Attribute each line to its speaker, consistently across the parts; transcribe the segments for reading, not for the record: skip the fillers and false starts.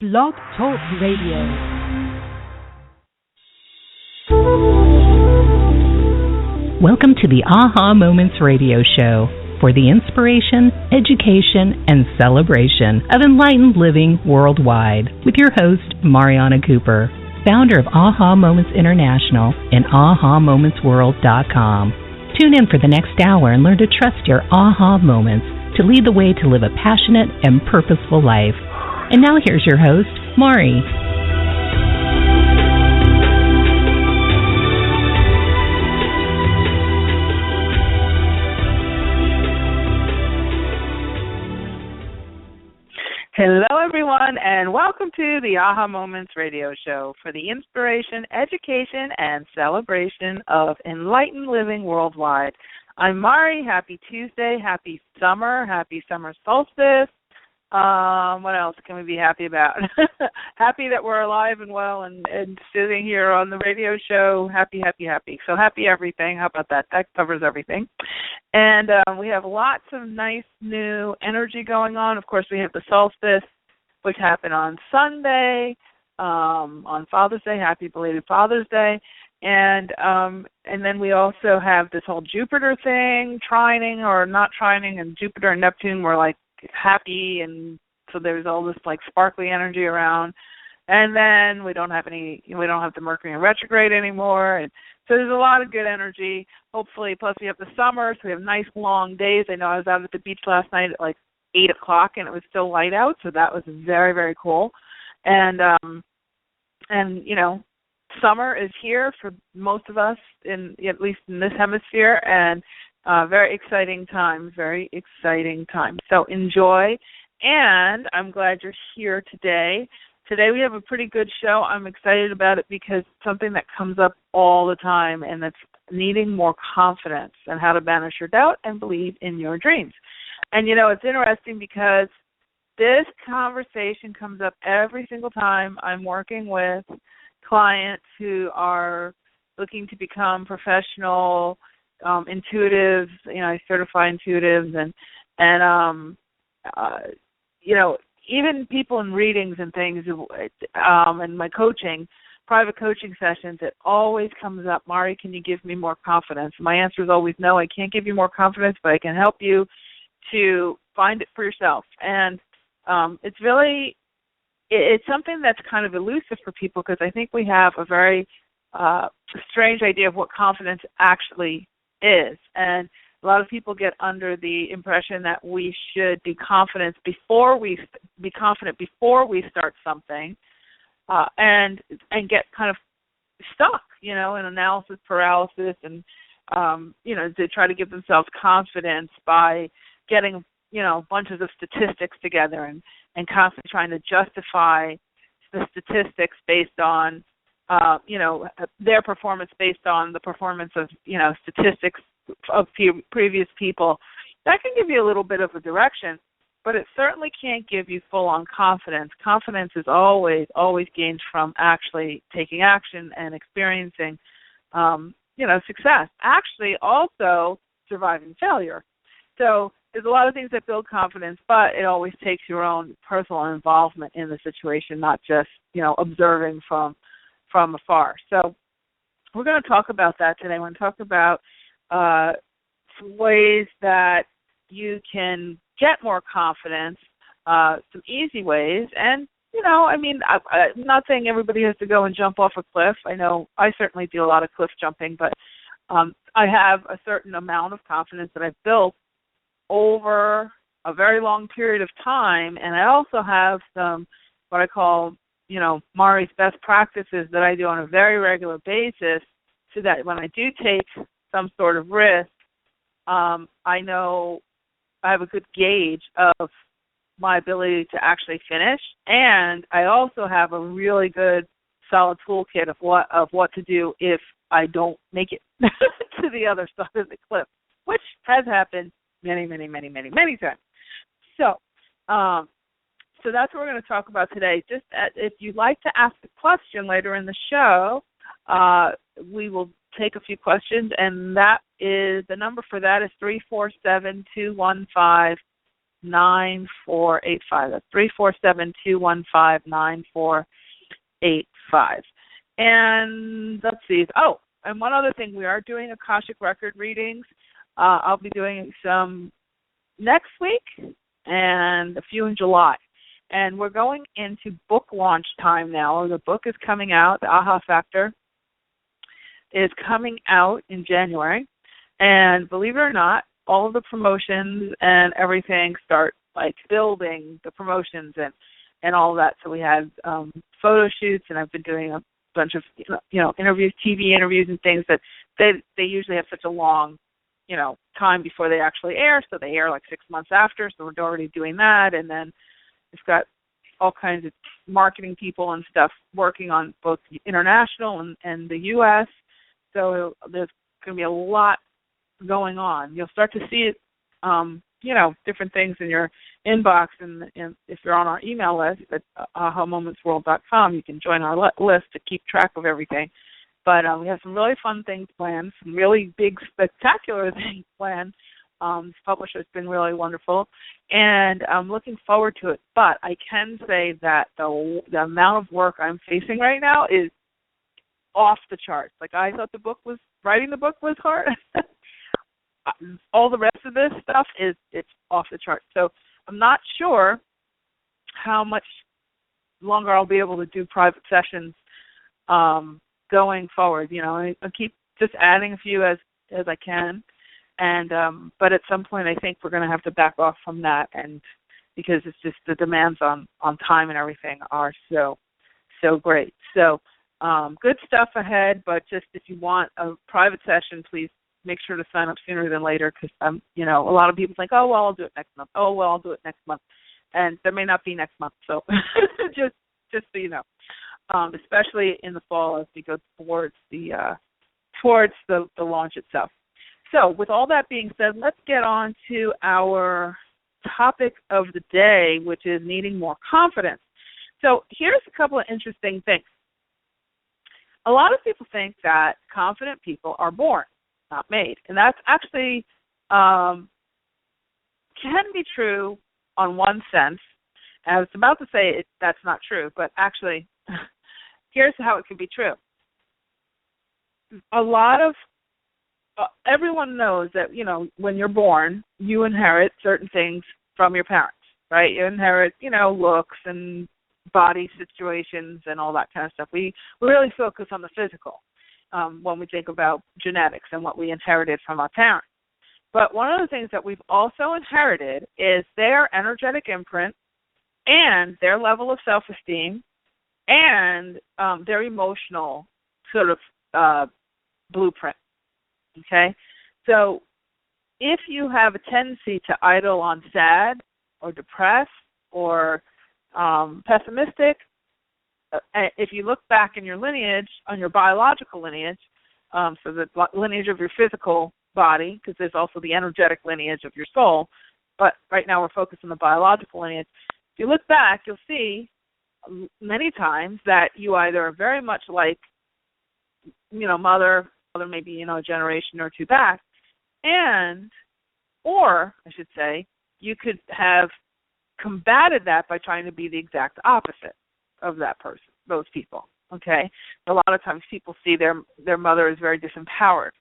Speaker 1: Blog Talk Radio. Welcome to the Aha Moments Radio Show for the inspiration, education, and celebration of enlightened living worldwide with your host, Mariana Cooper, founder of Aha Moments International and AhaMomentsWorld.com. Tune in for the next hour and learn to trust your aha moments to lead the way to live a passionate and purposeful life. And now here's your host, Mari.
Speaker 2: Hello, everyone, and welcome to the Aha Moments Radio Show for the inspiration, education, and celebration of enlightened living worldwide. I'm Mari. Happy Tuesday, happy summer solstice. What else can we be happy about? Happy that we're alive and well and sitting here on the radio show. Happy. So happy everything. How about that? That covers everything. And we have lots of nice new energy going on. Of course, we have the solstice, which happened on Sunday, on Father's Day. Happy belated Father's Day. And then we also have this whole Jupiter thing, trining or not trining, and Jupiter and Neptune were like happy, and so there's all this like sparkly energy around. And then we don't have the Mercury in retrograde anymore, and so there's a lot of good energy, hopefully. Plus we have the summer, so we have nice long days. I know I was out at the beach last night at like 8 o'clock and it was still light out, so that was very, very cool. And you know, summer is here for most of us, at least in this hemisphere, and very exciting time. So enjoy, and I'm glad you're here today. Today we have a pretty good show. I'm excited about it because it's something that comes up all the time, and that's needing more confidence and how to banish your doubt and believe in your dreams. And, you know, it's interesting because this conversation comes up every single time I'm working with clients who are looking to become professional intuitives. You know, I certify intuitives, and you know, even people in readings and things, and my coaching, private coaching sessions, it always comes up, Mari, can you give me more confidence? My answer is always no, I can't give you more confidence, but I can help you to find it for yourself. And it's really, it's something that's kind of elusive for people because I think we have a very strange idea of what confidence actually is. And a lot of people get under the impression that we should be confident before we start something, and get kind of stuck, you know, in analysis paralysis, and you know, to try to give themselves confidence by getting, you know, bunches of statistics together and constantly trying to justify the statistics based on you know, their performance based on the performance of, you know, statistics of previous people. That can give you a little bit of a direction, but it certainly can't give you full-on confidence. Confidence is always gained from actually taking action and experiencing, you know, success. Actually, also surviving failure. So there's a lot of things that build confidence, but it always takes your own personal involvement in the situation, not just, you know, observing from afar. So we're going to talk about that today. We're going to talk about some ways that you can get more confidence, some easy ways. And, you know, I mean, I'm not saying everybody has to go and jump off a cliff. I know I certainly do a lot of cliff jumping, but I have a certain amount of confidence that I've built over a very long period of time. And I also have some what I call, you know, Mari's best practices that I do on a very regular basis, so that when I do take some sort of risk, I know I have a good gauge of my ability to actually finish, and I also have a really good, solid toolkit of what to do if I don't make it to the other side of the cliff, which has happened many times. So, so that's what we're going to talk about today. Just if you'd like to ask a question later in the show, we will take a few questions, and that is the number for that is 347-215 That's 347-215-9485. And let's see. Oh, and one other thing, we are doing Akashic Record readings. I'll be doing some next week and a few in July. And we're going into book launch time now. The book is coming out. The Aha Factor is coming out in January. And believe it or not, all of the promotions and everything start like building the promotions and all of that. So we had photo shoots, and I've been doing a bunch of interviews, TV interviews and things that they usually have such a long time before they actually air. So they air like 6 months after. So we're already doing that, and then we've got all kinds of marketing people and stuff working on both international and the U.S. So there's going to be a lot going on. You'll start to see it, different things in your inbox, and if you're on our email list at ahamomentsworld.com, you can join our list to keep track of everything. But we have some really fun things planned, some really big, spectacular things planned. This publisher has been really wonderful, and I'm looking forward to it. But I can say that the amount of work I'm facing right now is off the charts. Like, I thought writing the book was hard. All the rest of this stuff it's off the charts. So I'm not sure how much longer I'll be able to do private sessions going forward. I keep just adding a few as I can, and but at some point I think we're going to have to back off from that, and because it's just the demands on time and everything are so great. So good stuff ahead. But just if you want a private session, please make sure to sign up sooner than later, because a lot of people think, oh well, I'll do it next month. Oh well, I'll do it next month, and there may not be next month. So just so you know, especially in the fall as we go towards the launch itself. So with all that being said, let's get on to our topic of the day, which is needing more confidence. So here's a couple of interesting things. A lot of people think that confident people are born, not made. And that's actually can be true on one sense. And I was about to say that's not true, but actually here's how it could be true. A lot of everyone knows that, when you're born, you inherit certain things from your parents, right? You inherit, looks and body situations and all that kind of stuff. We really focus on the physical when we think about genetics and what we inherited from our parents. But one of the things that we've also inherited is their energetic imprint and their level of self-esteem and their emotional sort of blueprint. Okay? So if you have a tendency to idle on sad or depressed or pessimistic, if you look back in your lineage, on your biological lineage, so the lineage of your physical body, because there's also the energetic lineage of your soul, but right now we're focused on the biological lineage. If you look back, you'll see many times that you either are very much like, mother maybe, a generation or two back, or I should say, you could have combated that by trying to be the exact opposite of that person, those people, okay? A lot of times people see their mother as very disempowered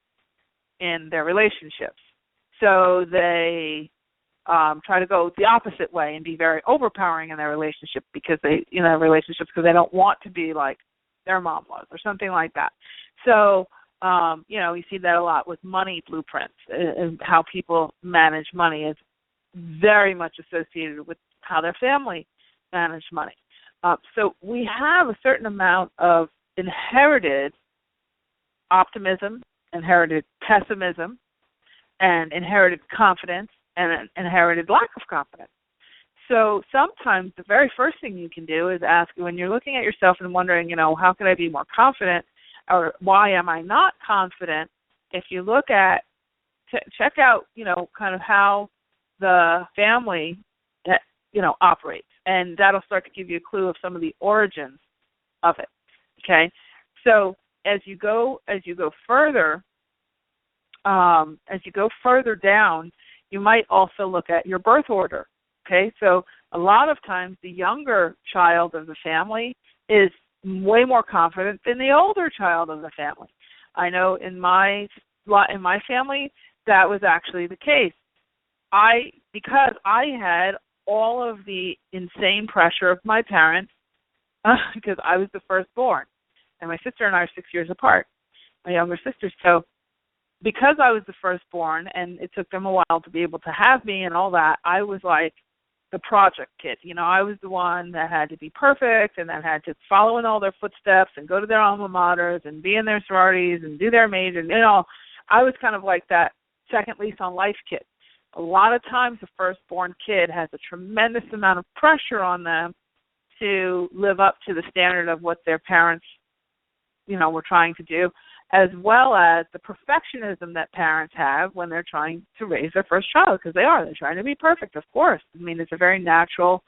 Speaker 2: in their relationships. So they try to go the opposite way and be very overpowering in their relationship because they don't want to be like their mom was or something like that. So, you see that a lot with money blueprints and how people manage money is very much associated with how their family manage money. So we have a certain amount of inherited optimism, inherited pessimism, and inherited confidence, and an inherited lack of confidence. So sometimes the very first thing you can do is ask, when you're looking at yourself and wondering, how can I be more confident, or why am I not confident? If you look at, check out, kind of how the family operates, and that'll start to give you a clue of some of the origins of it. Okay, so as you go further down, you might also look at your birth order okay? So a lot of times the younger child of the family is way more confident than the older child of the family. I know in my family that was actually the case. Because I had all of the insane pressure of my parents, because I was the firstborn, and my sister and I are 6 years apart, my younger sister. So because I was the firstborn, and it took them a while to be able to have me and all that, I was like the project kid. I was the one that had to be perfect and that had to follow in all their footsteps and go to their alma maters and be in their sororities and do their major. I was kind of like that second lease on life kid. A lot of times the firstborn kid has a tremendous amount of pressure on them to live up to the standard of what their parents, were trying to do, as well as the perfectionism that parents have when they're trying to raise their first child, because they're trying to be perfect, of course. I mean, it's a very natural,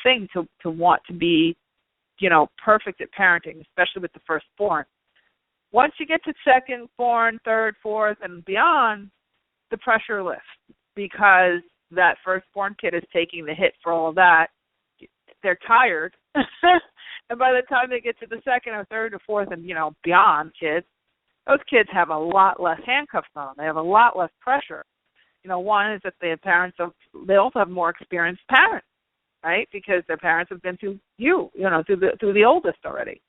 Speaker 2: thing to want to be, perfect at parenting, especially with the firstborn. Once you get to second-born, third, fourth, and beyond, the pressure lifts, because that firstborn kid is taking the hit for all of that. They're tired. And by the time they get to the second or third or fourth and, beyond kids, those kids have a lot less handcuffs on them. They have a lot less pressure. One is that the parents they also have more experienced parents, right? Because their parents have been through through the oldest already.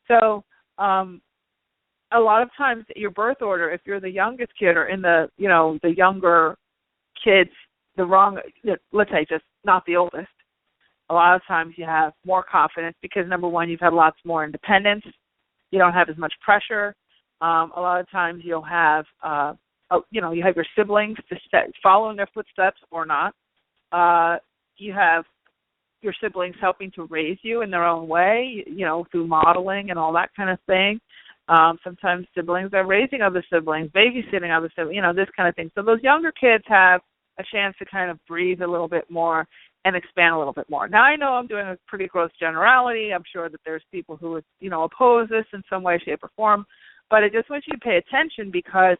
Speaker 2: So a lot of times your birth order, if you're the youngest kid or in the, the younger kids, let's say just not the oldest, a lot of times you have more confidence because, number one, you've had lots more independence. You don't have as much pressure. A lot of times you'll have, you have your siblings to follow in their footsteps or not. You have your siblings helping to raise you in their own way, through modeling and all that kind of thing. Sometimes siblings are raising other siblings, babysitting other siblings, this kind of thing. So those younger kids have a chance to kind of breathe a little bit more and expand a little bit more. Now, I know I'm doing a pretty gross generality. I'm sure that there's people who would, oppose this in some way, shape, or form. But I just want you to pay attention because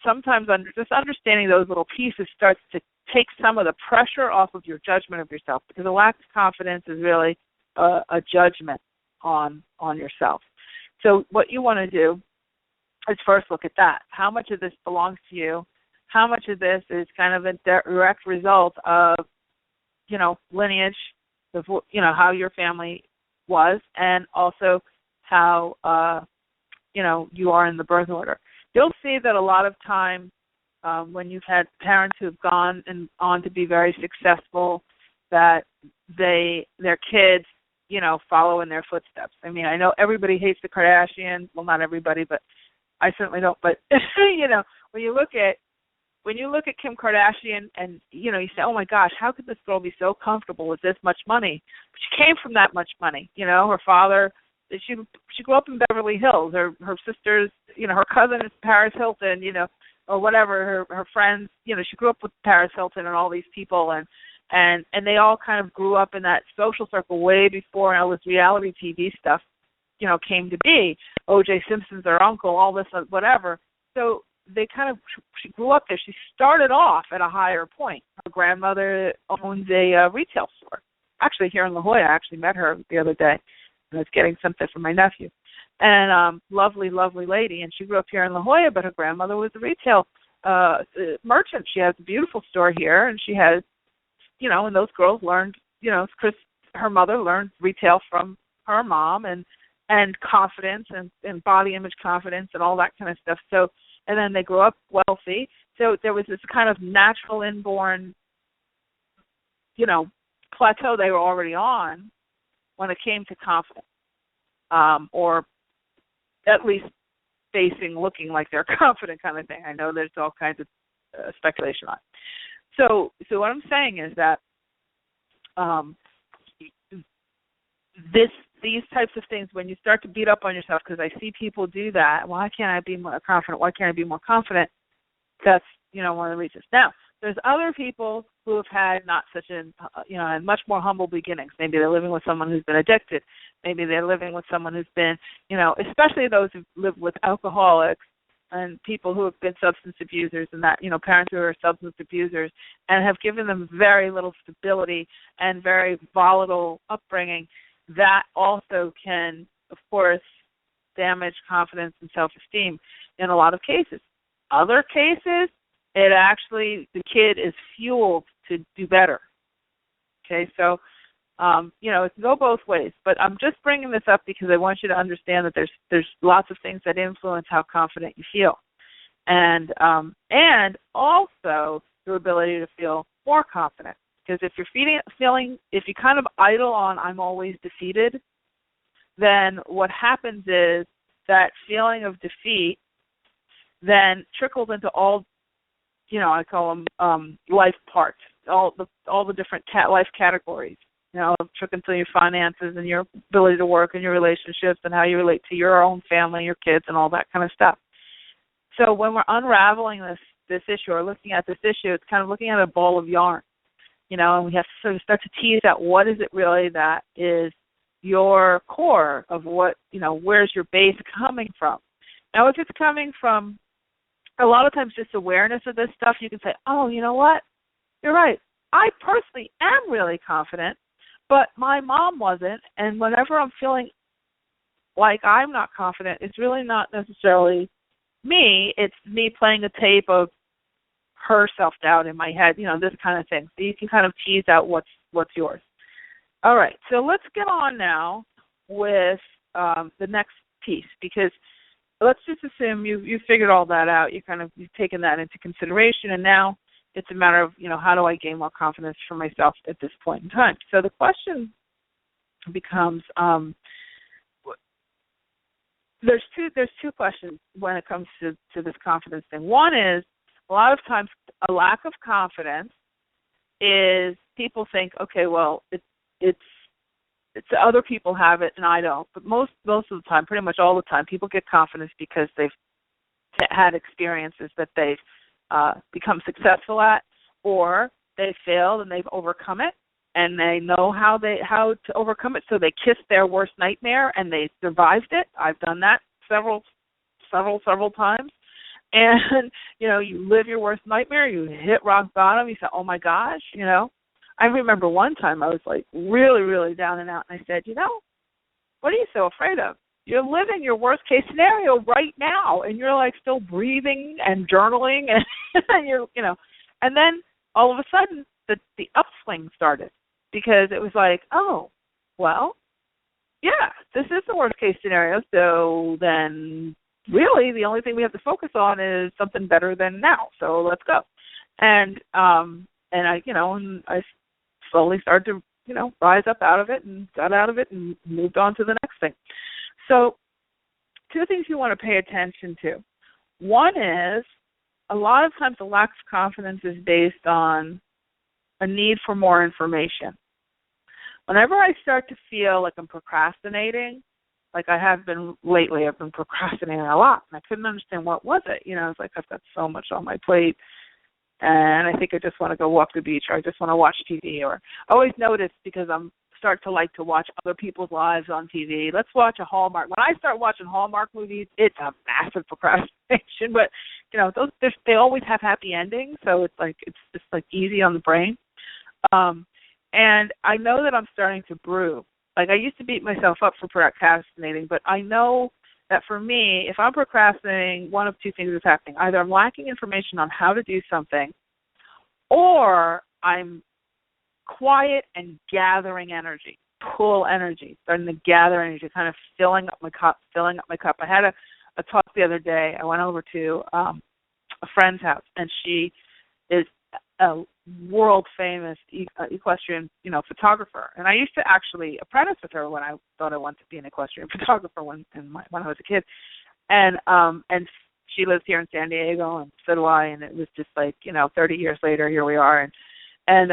Speaker 2: sometimes just understanding those little pieces starts to take some of the pressure off of your judgment of yourself, because a lack of confidence is really a judgment on yourself. So what you want to do is first look at that. How much of this belongs to you? How much of this is kind of a direct result of, lineage, of, how your family was, and also how, you are in the birth order. You'll see that a lot of time when you've had parents who've gone and on to be very successful, that their kids, follow in their footsteps. I mean, I know everybody hates the Kardashians. Well, not everybody, but I certainly don't. But, when you look at Kim Kardashian and, you say, oh, my gosh, how could this girl be so comfortable with this much money? But she came from that much money. Her father, she grew up in Beverly Hills. Her sisters, her cousin is Paris Hilton, or whatever, her friends, she grew up with Paris Hilton and all these people. And they all kind of grew up in that social circle way before all this reality TV stuff, came to be. O.J. Simpson's their uncle, all this, whatever. So they kind of, she grew up there. She started off at a higher point. Her grandmother owns a retail store. Actually, here in La Jolla, I actually met her the other day. I was getting something for my nephew. And lovely, lovely lady. And she grew up here in La Jolla, but her grandmother was a retail merchant. She has a beautiful store here, and she has, and those girls learned, Chris, her mother learned retail from her mom and confidence and body image confidence and all that kind of stuff. So, and then they grew up wealthy. So there was this kind of natural inborn, plateau they were already on when it came to confidence, or at least looking like they're confident kind of thing. I know there's all kinds of speculation on it. So what I'm saying is that these types of things, when you start to beat up on yourself, because I see people do that, why can't I be more confident? Why can't I be more confident? That's, one of the reasons. Now, there's other people who have had not such had much more humble beginnings. Maybe they're living with someone who's been addicted. Maybe they're living with someone who's been, especially those who live with alcoholics, and people who have been substance abusers and that, parents who are substance abusers and have given them very little stability and very volatile upbringing, that also can, of course, damage confidence and self-esteem in a lot of cases. Other cases, it actually, the kid is fueled to do better. Okay, so, it can go both ways. But I'm just bringing this up because I want you to understand that there's lots of things that influence how confident you feel. And also your ability to feel more confident. Because if if you kind of idle on I'm always defeated, then what happens is that feeling of defeat then trickles into all, I call them life parts, all the different life categories. Trick into your finances and your ability to work and your relationships and how you relate to your own family, your kids, and all that kind of stuff. So when we're unraveling this issue or looking at this issue, it's kind of looking at a ball of yarn, and we have to sort of start to tease out what is it really that is your core of what, where's your base coming from. Now, if it's coming from a lot of times just awareness of this stuff, you can say, oh, you know what? You're right. I personally am really confident, but my mom wasn't, and whenever I'm feeling like I'm not confident, it's really not necessarily me. It's me playing a tape of her self-doubt in my head, this kind of thing. So you can kind of tease out what's yours. All right, so let's get on now with the next piece, because let's just assume you figured all that out. You've taken that into consideration, and now it's a matter of, how do I gain more confidence for myself at this point in time? So the question becomes, there's two questions when it comes to this confidence thing. One is, a lot of times a lack of confidence is people think, okay, well, it's other people have it and I don't. But most of the time, pretty much all the time, people get confidence because they've had experiences that they've become successful at, or they failed and they've overcome it, and they know how to overcome it. So they kissed their worst nightmare and they survived it. I've done that several times. And you live your worst nightmare, you hit rock bottom, you say, oh my gosh, I remember one time I was like really, really down and out, and I said, what are you so afraid of? You're living your worst case scenario right now, and you're like still breathing and journaling, and you're, and then all of a sudden the upswing started, because it was like, oh, well, yeah, this is the worst case scenario. So then really the only thing we have to focus on is something better than now. So let's go. And I slowly started to, rise up out of it and got out of it and moved on to the next thing. So two things you want to pay attention to. One is, a lot of times the lack of confidence is based on a need for more information. Whenever I start to feel like I'm procrastinating, like I have been lately, I've been procrastinating a lot, and I couldn't understand what was it. It's like I've got so much on my plate, and I think I just want to go walk the beach, or I just want to watch TV, or I always notice, because I'm start to like to watch other people's lives on TV. Let's watch a Hallmark. When I start watching Hallmark movies, it's a massive procrastination, but those they always have happy endings, so it's just like easy on the brain. And I know that I'm starting to brew. Like, I used to beat myself up for procrastinating, but I know that for me, if I'm procrastinating, one of two things is happening. Either I'm lacking information on how to do something, or I'm quiet and gathering energy, pull energy, starting to gather energy, kind of filling up my cup. I had a talk the other day. I went over to a friend's house, and she is a world-famous equestrian, photographer. And I used to actually apprentice with her when I thought I wanted to be an equestrian photographer when I was a kid. And she lives here in San Diego, and so do I. And it was just like, 30 years later, here we are. And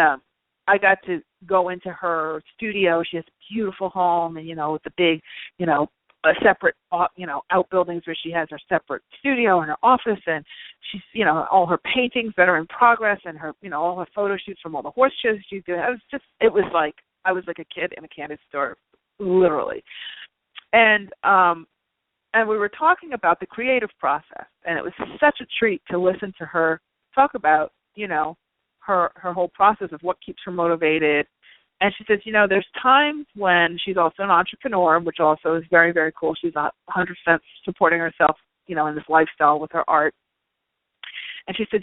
Speaker 2: I got to go into her studio. She has a beautiful home, and, with the big, a separate, outbuildings where she has her separate studio and her office, and she's, all her paintings that are in progress, and her, all her photo shoots from all the horse shows she's doing. It was like, I was like a kid in a candy store, literally. And And we were talking about the creative process, and it was such a treat to listen to her talk about, her whole process of what keeps her motivated. And she says, there's times when she's also an entrepreneur, which also is very, very cool. She's not 100% supporting herself, in this lifestyle with her art. And she said,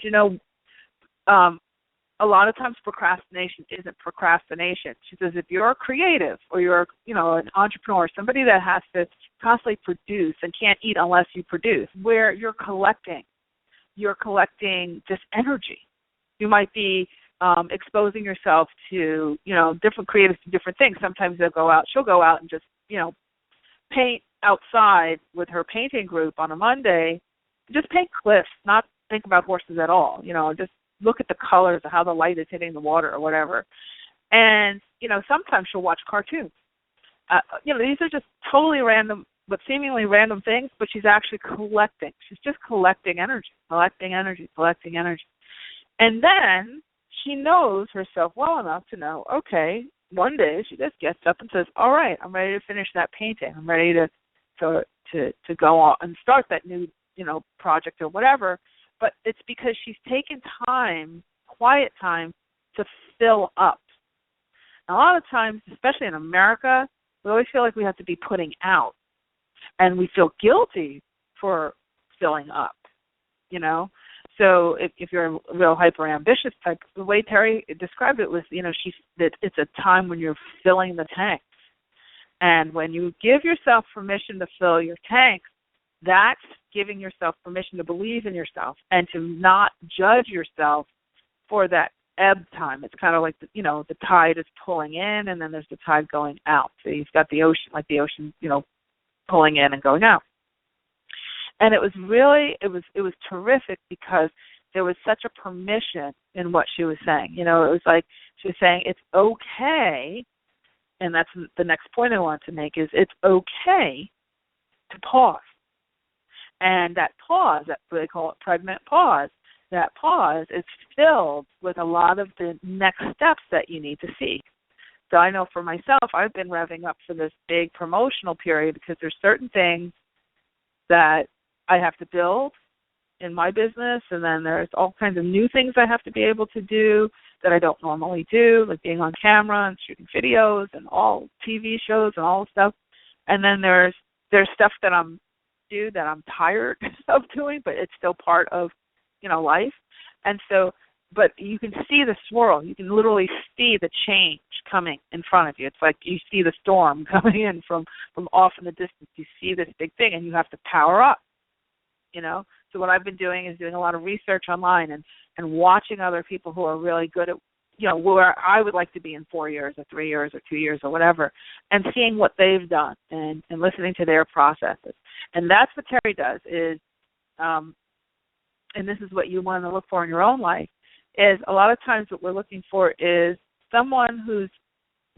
Speaker 2: a lot of times procrastination isn't procrastination. She says if you're a creative or you're, an entrepreneur, somebody that has to constantly produce and can't eat unless you produce, where you're collecting just energy. You might be exposing yourself to, different creatives to different things. Sometimes she'll go out and just, paint outside with her painting group on a Monday, just paint cliffs, not think about horses at all, just look at the colors of how the light is hitting the water or whatever. And, sometimes she'll watch cartoons. These are just totally random, but seemingly random things, but she's actually collecting. She's just collecting energy. And then she knows herself well enough to know, okay, one day she just gets up and says, all right, I'm ready to finish that painting. I'm ready to go on and start that new, project or whatever. But it's because she's taken time, quiet time, to fill up. And a lot of times, especially in America, we always feel like we have to be putting out. And we feel guilty for filling up, So if you're a real hyper-ambitious type, the way Terry described it was, that it's a time when you're filling the tanks. And when you give yourself permission to fill your tanks, that's giving yourself permission to believe in yourself and to not judge yourself for that ebb time. It's kind of like, the tide is pulling in and then there's the tide going out. So you've got the ocean, pulling in and going out. And it was really, it was terrific because there was such a permission in what she was saying. It was like she was saying it's okay, and that's the next point I want to make, is it's okay to pause. And that pause, they call it pregnant pause, that pause is filled with a lot of the next steps that you need to see. So I know for myself, I've been revving up for this big promotional period because there's certain things that I have to build in my business, and then there's all kinds of new things I have to be able to do that I don't normally do, like being on camera and shooting videos and all TV shows and all stuff. And then there's stuff that I'm tired of doing, but it's still part of, life. And so, but you can see the swirl. You can literally see the change coming in front of you. It's like you see the storm coming in from off in the distance. You see this big thing, and you have to power up, So what I've been doing is doing a lot of research online and watching other people who are really good at, where I would like to be in 4 years or 3 years or 2 years or whatever, and seeing what they've done and listening to their processes. And that's what Terry does is, and this is what you want to look for in your own life, is a lot of times what we're looking for is someone who's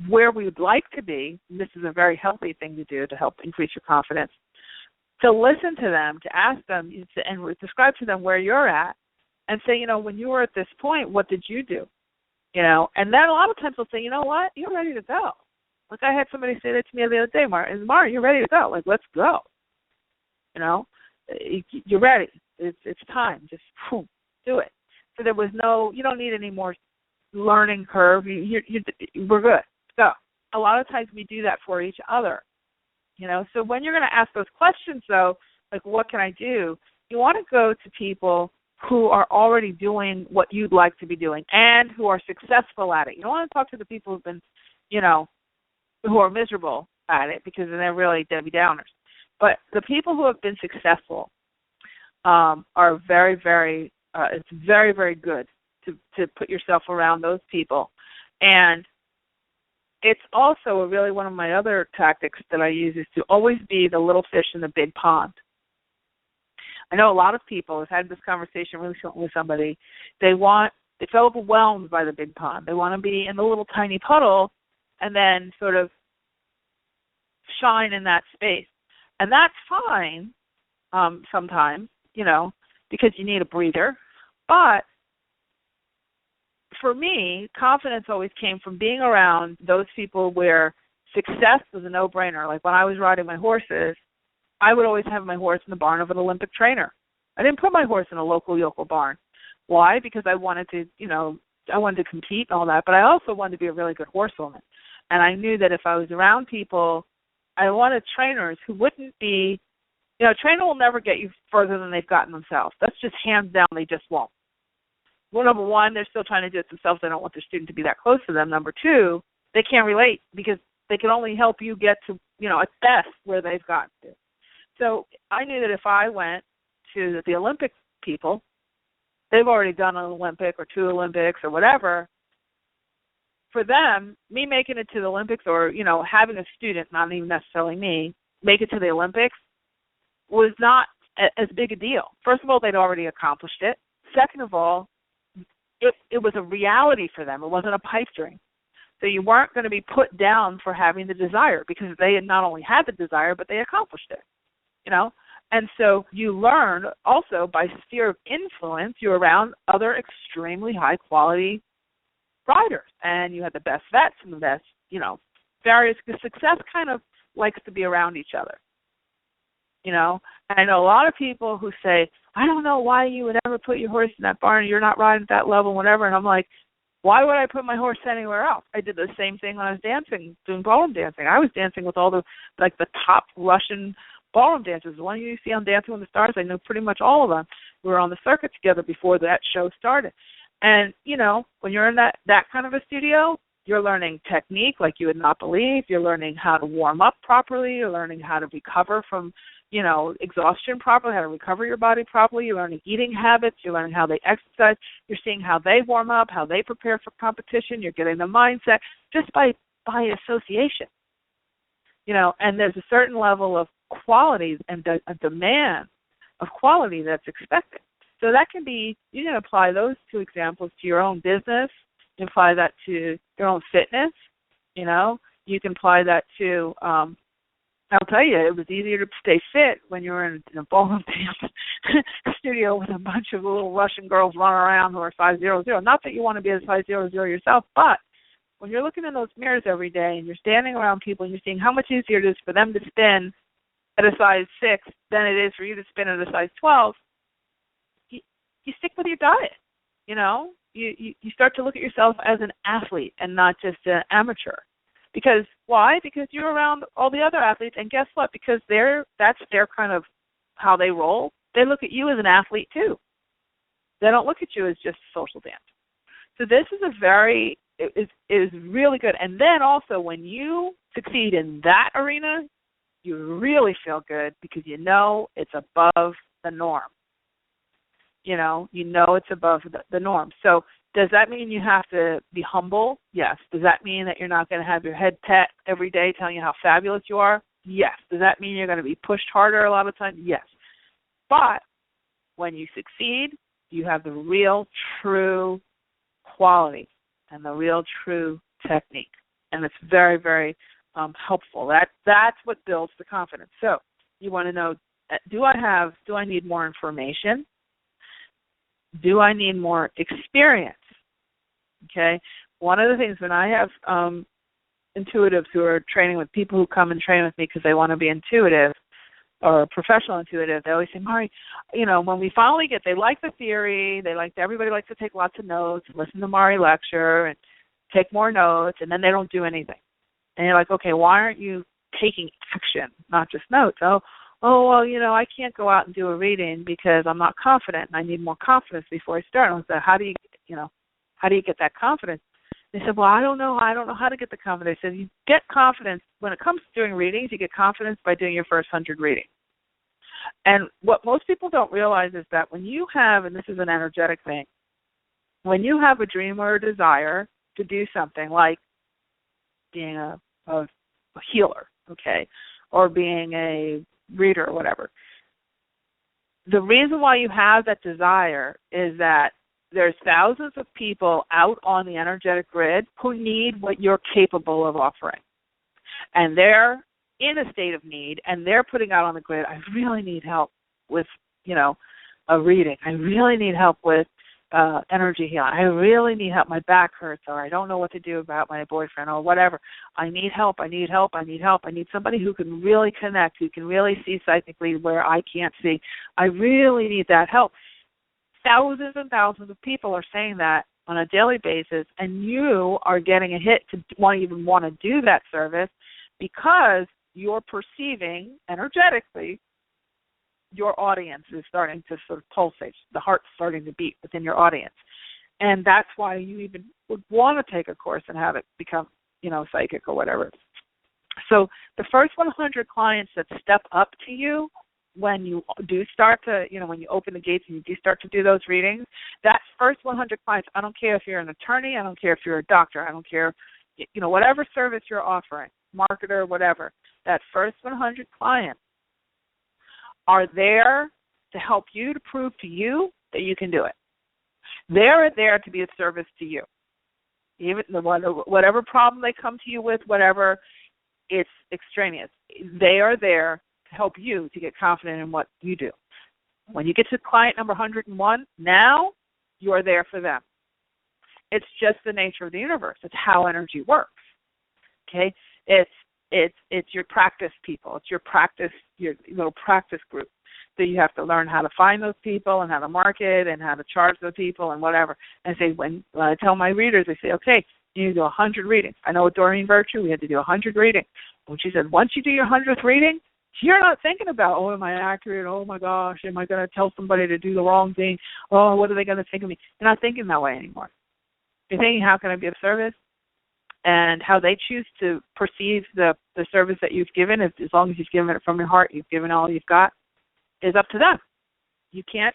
Speaker 2: where we would like to be. And this is a very healthy thing to do to help increase your confidence. To listen to them, to ask them, and describe to them where you're at, and say, when you were at this point, what did you do? And then a lot of times they'll say, you know what, you're ready to go. Like I had somebody say that to me the other day, Mara, you're ready to go. Like, let's go. You're ready. It's time. Just do it. So there was you don't need any more learning curve. We're good. Go. A lot of times we do that for each other. So when you're going to ask those questions, though, like what can I do, you want to go to people who are already doing what you'd like to be doing and who are successful at it. You don't want to talk to the people who've been, who are miserable at it, because then they're really Debbie Downers. But the people who have been successful are very, very, it's very, very good to put yourself around those people. And it's also really one of my other tactics that I use is to always be the little fish in the big pond. I know a lot of people have had this conversation recently with somebody. They feel overwhelmed by the big pond. They want to be in the little tiny puddle and then sort of shine in that space. And that's fine sometimes, because you need a breather. But for me, confidence always came from being around those people where success was a no-brainer. Like when I was riding my horses, I would always have my horse in the barn of an Olympic trainer. I didn't put my horse in a local yokel barn. Why? Because I wanted to, I wanted to compete and all that, but I also wanted to be a really good horsewoman. And I knew that if I was around people, I wanted trainers who wouldn't be, a trainer will never get you further than they've gotten themselves. That's just hands down, they just won't. Well, number one, they're still trying to do it themselves. They don't want their student to be that close to them. Number two, they can't relate because they can only help you get to, at best where they've gotten to. So I knew that if I went to the Olympic people, they've already done an Olympic or two Olympics or whatever. For them, me making it to the Olympics or, having a student, not even necessarily me, make it to the Olympics was not as big a deal. First of all, they'd already accomplished it. Second of all, it was a reality for them. It wasn't a pipe dream. So you weren't going to be put down for having the desire because they had not only had the desire, but they accomplished it, And so you learn also by sphere of influence, you're around other extremely high-quality riders. And you had the best vets and the best, various, because success kind of likes to be around each other. And I know a lot of people who say, I don't know why you would ever put your horse in that barn. You're not riding at that level, whatever. And I'm like, why would I put my horse anywhere else? I did the same thing when I was dancing, doing ballroom dancing. I was dancing with all the top Russian ballroom dancers. The one you see on Dancing with the Stars, I know pretty much all of them. We were on the circuit together before that show started. And, when you're in that kind of a studio, you're learning technique like you would not believe. You're learning how to warm up properly. You're learning how to recover from exhaustion properly, how to recover your body properly. You're learning eating habits. You're learning how they exercise. You're seeing how they warm up, how they prepare for competition. You're getting the mindset just by association. And there's a certain level of quality and a demand of quality that's expected. So that can be, you can apply those two examples to your own business. You can apply that to your own fitness. You can apply that to I'll tell you, it was easier to stay fit when you were in a ballroom dance studio with a bunch of little Russian girls running around who are size 00. Not that you want to be a size 00 yourself, but when you're looking in those mirrors every day and you're standing around people and you're seeing how much easier it is for them to spin at a size 6 than it is for you to spin at a size 12, you stick with your diet. You start to look at yourself as an athlete and not just an amateur. Because why? Because you're around all the other athletes, and guess what? Because that's their kind of how they roll. They look at you as an athlete too. They don't look at you as just a social dancer. So this is really good. And then also when you succeed in that arena, you really feel good because it's above the norm. It's above the norm. So does that mean you have to be humble? Yes. Does that mean that you're not going to have your head pat every day telling you how fabulous you are? Yes. Does that mean you're going to be pushed harder a lot of times? Yes. But when you succeed, you have the real, true quality and the real, true technique. And it's very, very helpful. That's what builds the confidence. So you want to know, do I need more information? Do I need more experience? Okay. One of the things when I have intuitives who are training with people who come and train with me because they want to be intuitive or professional intuitive, they always say, Mari, when we finally they like the theory, everybody likes to take lots of notes, listen to Mari lecture and take more notes, and then they don't do anything. And you're like, okay, why aren't you taking action, not just notes? Oh, well, I can't go out and do a reading because I'm not confident and I need more confidence before I start. And I said, how do you get that confidence? They said, well, I don't know how to get the confidence. I said, you get confidence when it comes to doing readings. You get confidence by doing your first 100 readings. And what most people don't realize is that when you have, and this is an energetic thing, when you have a dream or a desire to do something like being a healer, okay, or being a reader or whatever, the reason why you have that desire is that there's thousands of people out on the energetic grid who need what you're capable of offering. And they're in a state of need, and they're putting out on the grid, I really need help with, a reading. I really need help with energy healing. I really need help. My back hurts, or I don't know what to do about my boyfriend, or whatever. I need help. I need help. I need help. I need somebody who can really connect, who can really see psychically where I can't see. I really need that help. Thousands and thousands of people are saying that on a daily basis, and you are getting a hit to even want to do that service because you're perceiving energetically your audience is starting to sort of pulsate. The heart's starting to beat within your audience. And that's why you even would want to take a course and have it become, psychic or whatever. So the first 100 clients that step up to you when you do start to, when you open the gates and you do start to do those readings, that first 100 clients, I don't care if you're an attorney, I don't care if you're a doctor, I don't care, whatever service you're offering, marketer, whatever, that first 100 clients are there to help you, to prove to you that you can do it. They're there to be of service to you. Even whatever problem they come to you with, whatever, it's extraneous. They are there to help you to get confident in what you do. When you get to client number 101, now you are there for them. It's just the nature of the universe. It's how energy works. Okay? It's your practice people. It's your little practice group. So you have to learn how to find those people and how to market and how to charge those people and whatever. And say when I tell my readers, they say, okay, you need to do 100 readings. I know with Doreen Virtue, we had to do 100 readings. And she said, once you do your 100th reading, you're not thinking about, am I accurate? Oh, my gosh, am I going to tell somebody to do the wrong thing? Oh, what are they going to think of me? You're not thinking that way anymore. You're thinking, how can I be of service? And how they choose to perceive the service that you've given, as long as you've given it from your heart, you've given all you've got, is up to them. You can't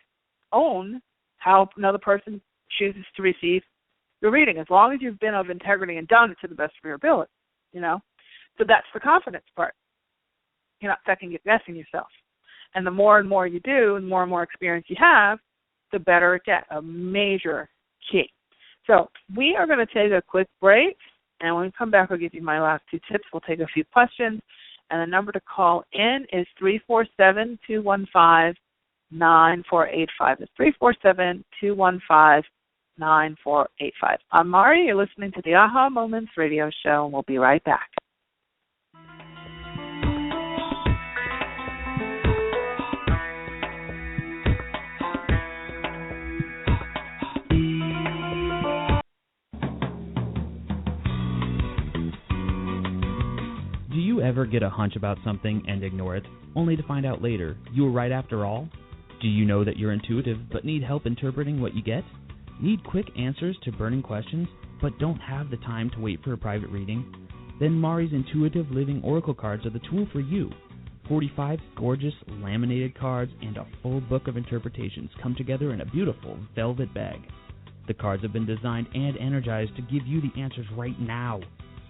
Speaker 2: own how another person chooses to receive your reading, as long as you've been of integrity and done it to the best of your ability, So that's the confidence part. You're not second-guessing yourself. And the more and more you do, and more experience you have, the better it gets, a major key. So we are going to take a quick break. And when we come back, I'll give you my last 2 tips. We'll take a few questions. And the number to call in is 347-215-9485. It's 347-215-9485. I'm Mari. You're listening to the Aha Moments radio show, and we'll be right back.
Speaker 3: Do you ever get a hunch about something and ignore it, only to find out later you were right after all? Do you know that you're intuitive but need help interpreting what you get? Need quick answers to burning questions but don't have the time to wait for a private reading? Then Mari's Intuitive Living Oracle cards are the tool for you. 45 gorgeous laminated cards and a full book of interpretations come together in a beautiful velvet bag. The cards have been designed and energized to give you the answers right now.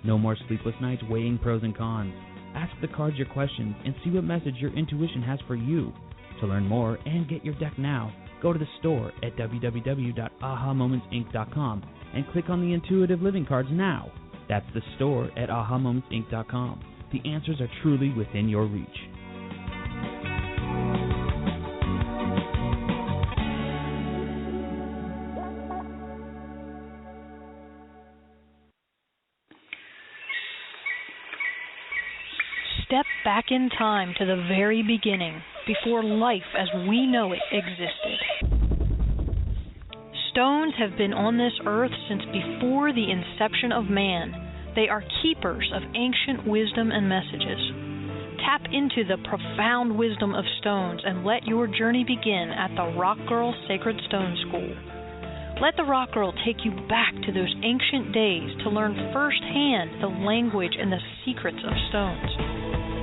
Speaker 3: No more sleepless nights weighing pros and cons. Ask the cards your questions and see what message your intuition has for you. To learn more and get your deck now, go to the store at www.ahamomentsinc.com and click on the Intuitive Living cards now. That's the store at ahamomentsinc.com. The answers are truly within your reach.
Speaker 4: Step back in time to the very beginning, before life as we know it existed. Stones have been on this earth since before the inception of man. They are keepers of ancient wisdom and messages. Tap into the profound wisdom of stones and let your journey begin at the Rock Girl Sacred Stone School. Let the Rock Girl take you back to those ancient days to learn firsthand the language and the secrets of stones.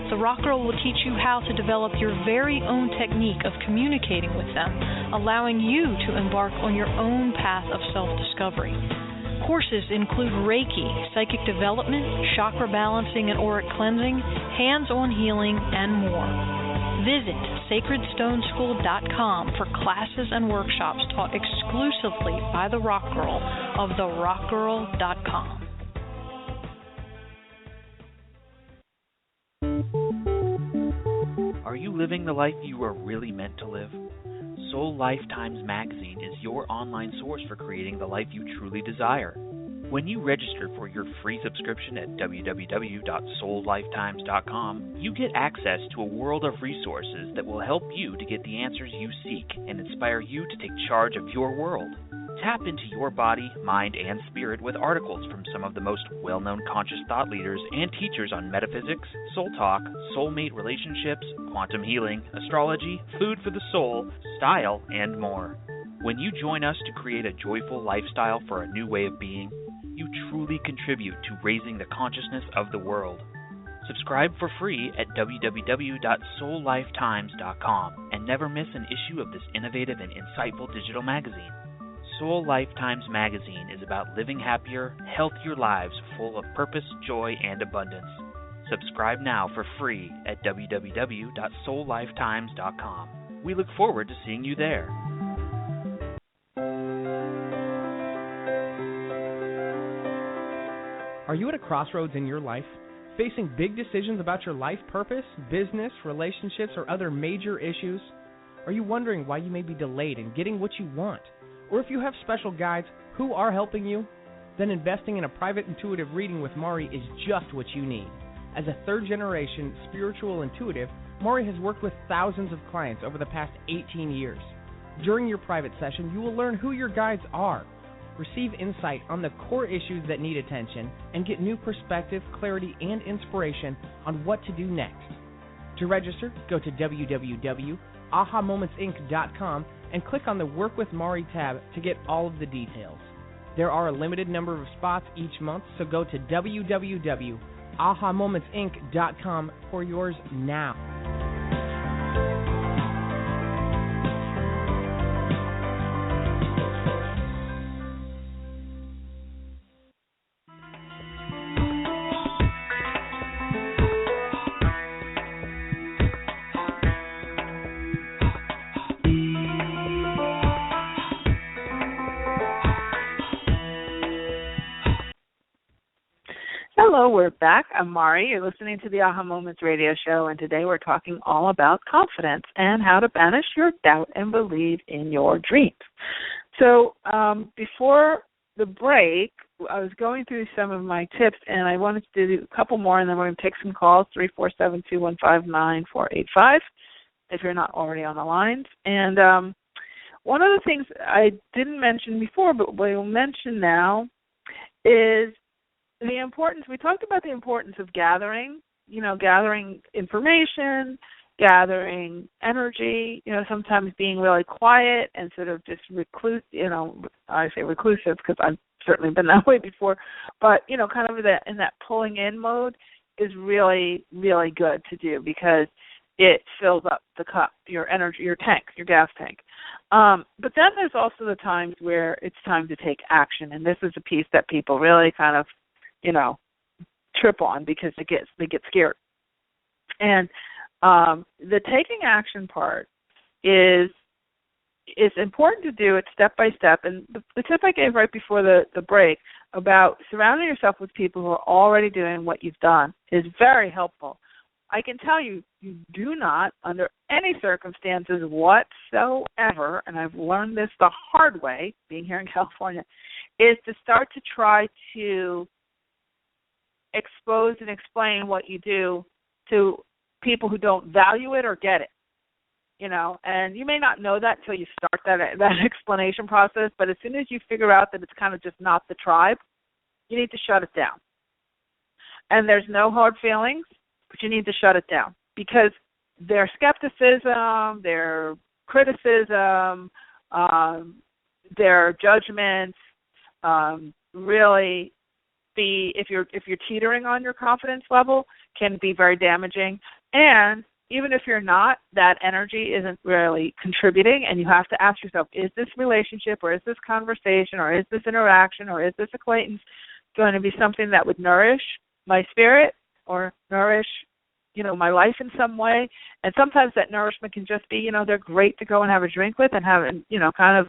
Speaker 4: The Rock Girl will teach you how to develop your very own technique of communicating with them, allowing you to embark on your own path of self-discovery. Courses include Reiki, psychic development, chakra balancing and auric cleansing, hands-on healing, and more. Visit sacredstoneschool.com for classes and workshops taught exclusively by the Rock Girl of therockgirl.com.
Speaker 5: Are you living the life you were really meant to live? Soul Lifetimes magazine is your online source for creating the life you truly desire. When you register for your free subscription at www.soullifetimes.com, you get access to a world of resources that will help you to get the answers you seek and inspire you to take charge of your world. Tap into your body, mind, and spirit with articles from some of the most well-known conscious thought leaders and teachers on metaphysics, soul talk, soulmate relationships, quantum healing, astrology, food for the soul, style, and more. When you join us to create a joyful lifestyle for a new way of being, you truly contribute to raising the consciousness of the world. Subscribe for free at www.soullifetimes.com and never miss an issue of this innovative and insightful digital magazine. Soul Lifetimes magazine is about living happier, healthier lives full of purpose, joy, and abundance. Subscribe now for free at www.soullifetimes.com. We look forward to seeing you there.
Speaker 6: Are you at a crossroads in your life, facing big decisions about your life purpose, business, relationships, or other major issues? Are you wondering why you may be delayed in getting what you want? Or if you have special guides who are helping you? Then investing in a private intuitive reading with Mari is just what you need. As a third-generation spiritual intuitive, Mari has worked with thousands of clients over the past 18 years. During your private session, you will learn who your guides are, receive insight on the core issues that need attention, and get new perspective, clarity, and inspiration on what to do next. To register, go to www.ahamomentsinc.com and click on the Work with Mari tab to get all of the details. There are a limited number of spots each month, so go to www.ahamomentsinc.com for yours now.
Speaker 2: Hello, we're back. I'm Mari. You're listening to the Aha Moments radio show, and today we're talking all about confidence and how to banish your doubt and believe in your dreams. So before the break, I was going through some of my tips, and I wanted to do a couple more, and then we're going to take some calls, 347-215-9485, if you're not already on the lines. And one of the things I didn't mention before, but we'll mention now, is the importance. We talked about the importance of gathering information, gathering energy, sometimes being really quiet and sort of just recluse, I say reclusive because I've certainly been that way before, but, kind of in that pulling in mode is really, really good to do because it fills up the cup, your energy, your tank, your gas tank. But then there's also the times where it's time to take action, and this is a piece that people really kind of trip on because they get scared. And the taking action part is important to do it step by step. And the tip I gave right before the break about surrounding yourself with people who are already doing what you've done is very helpful. I can tell you, you do not, under any circumstances whatsoever, and I've learned this the hard way, being here in California, is to start to try to expose and explain what you do to people who don't value it or get it, and you may not know that until you start that explanation process, but as soon as you figure out that it's kind of just not the tribe, you need to shut it down. And there's no hard feelings, but you need to shut it down because their skepticism, their criticism, their judgments really if you're teetering on your confidence level, can be very damaging. And even if you're not, that energy isn't really contributing, and you have to ask yourself, is this relationship or is this conversation or is this interaction or is this acquaintance going to be something that would nourish my spirit or nourish, my life in some way? And sometimes that nourishment can just be, they're great to go and have a drink with and have, kind of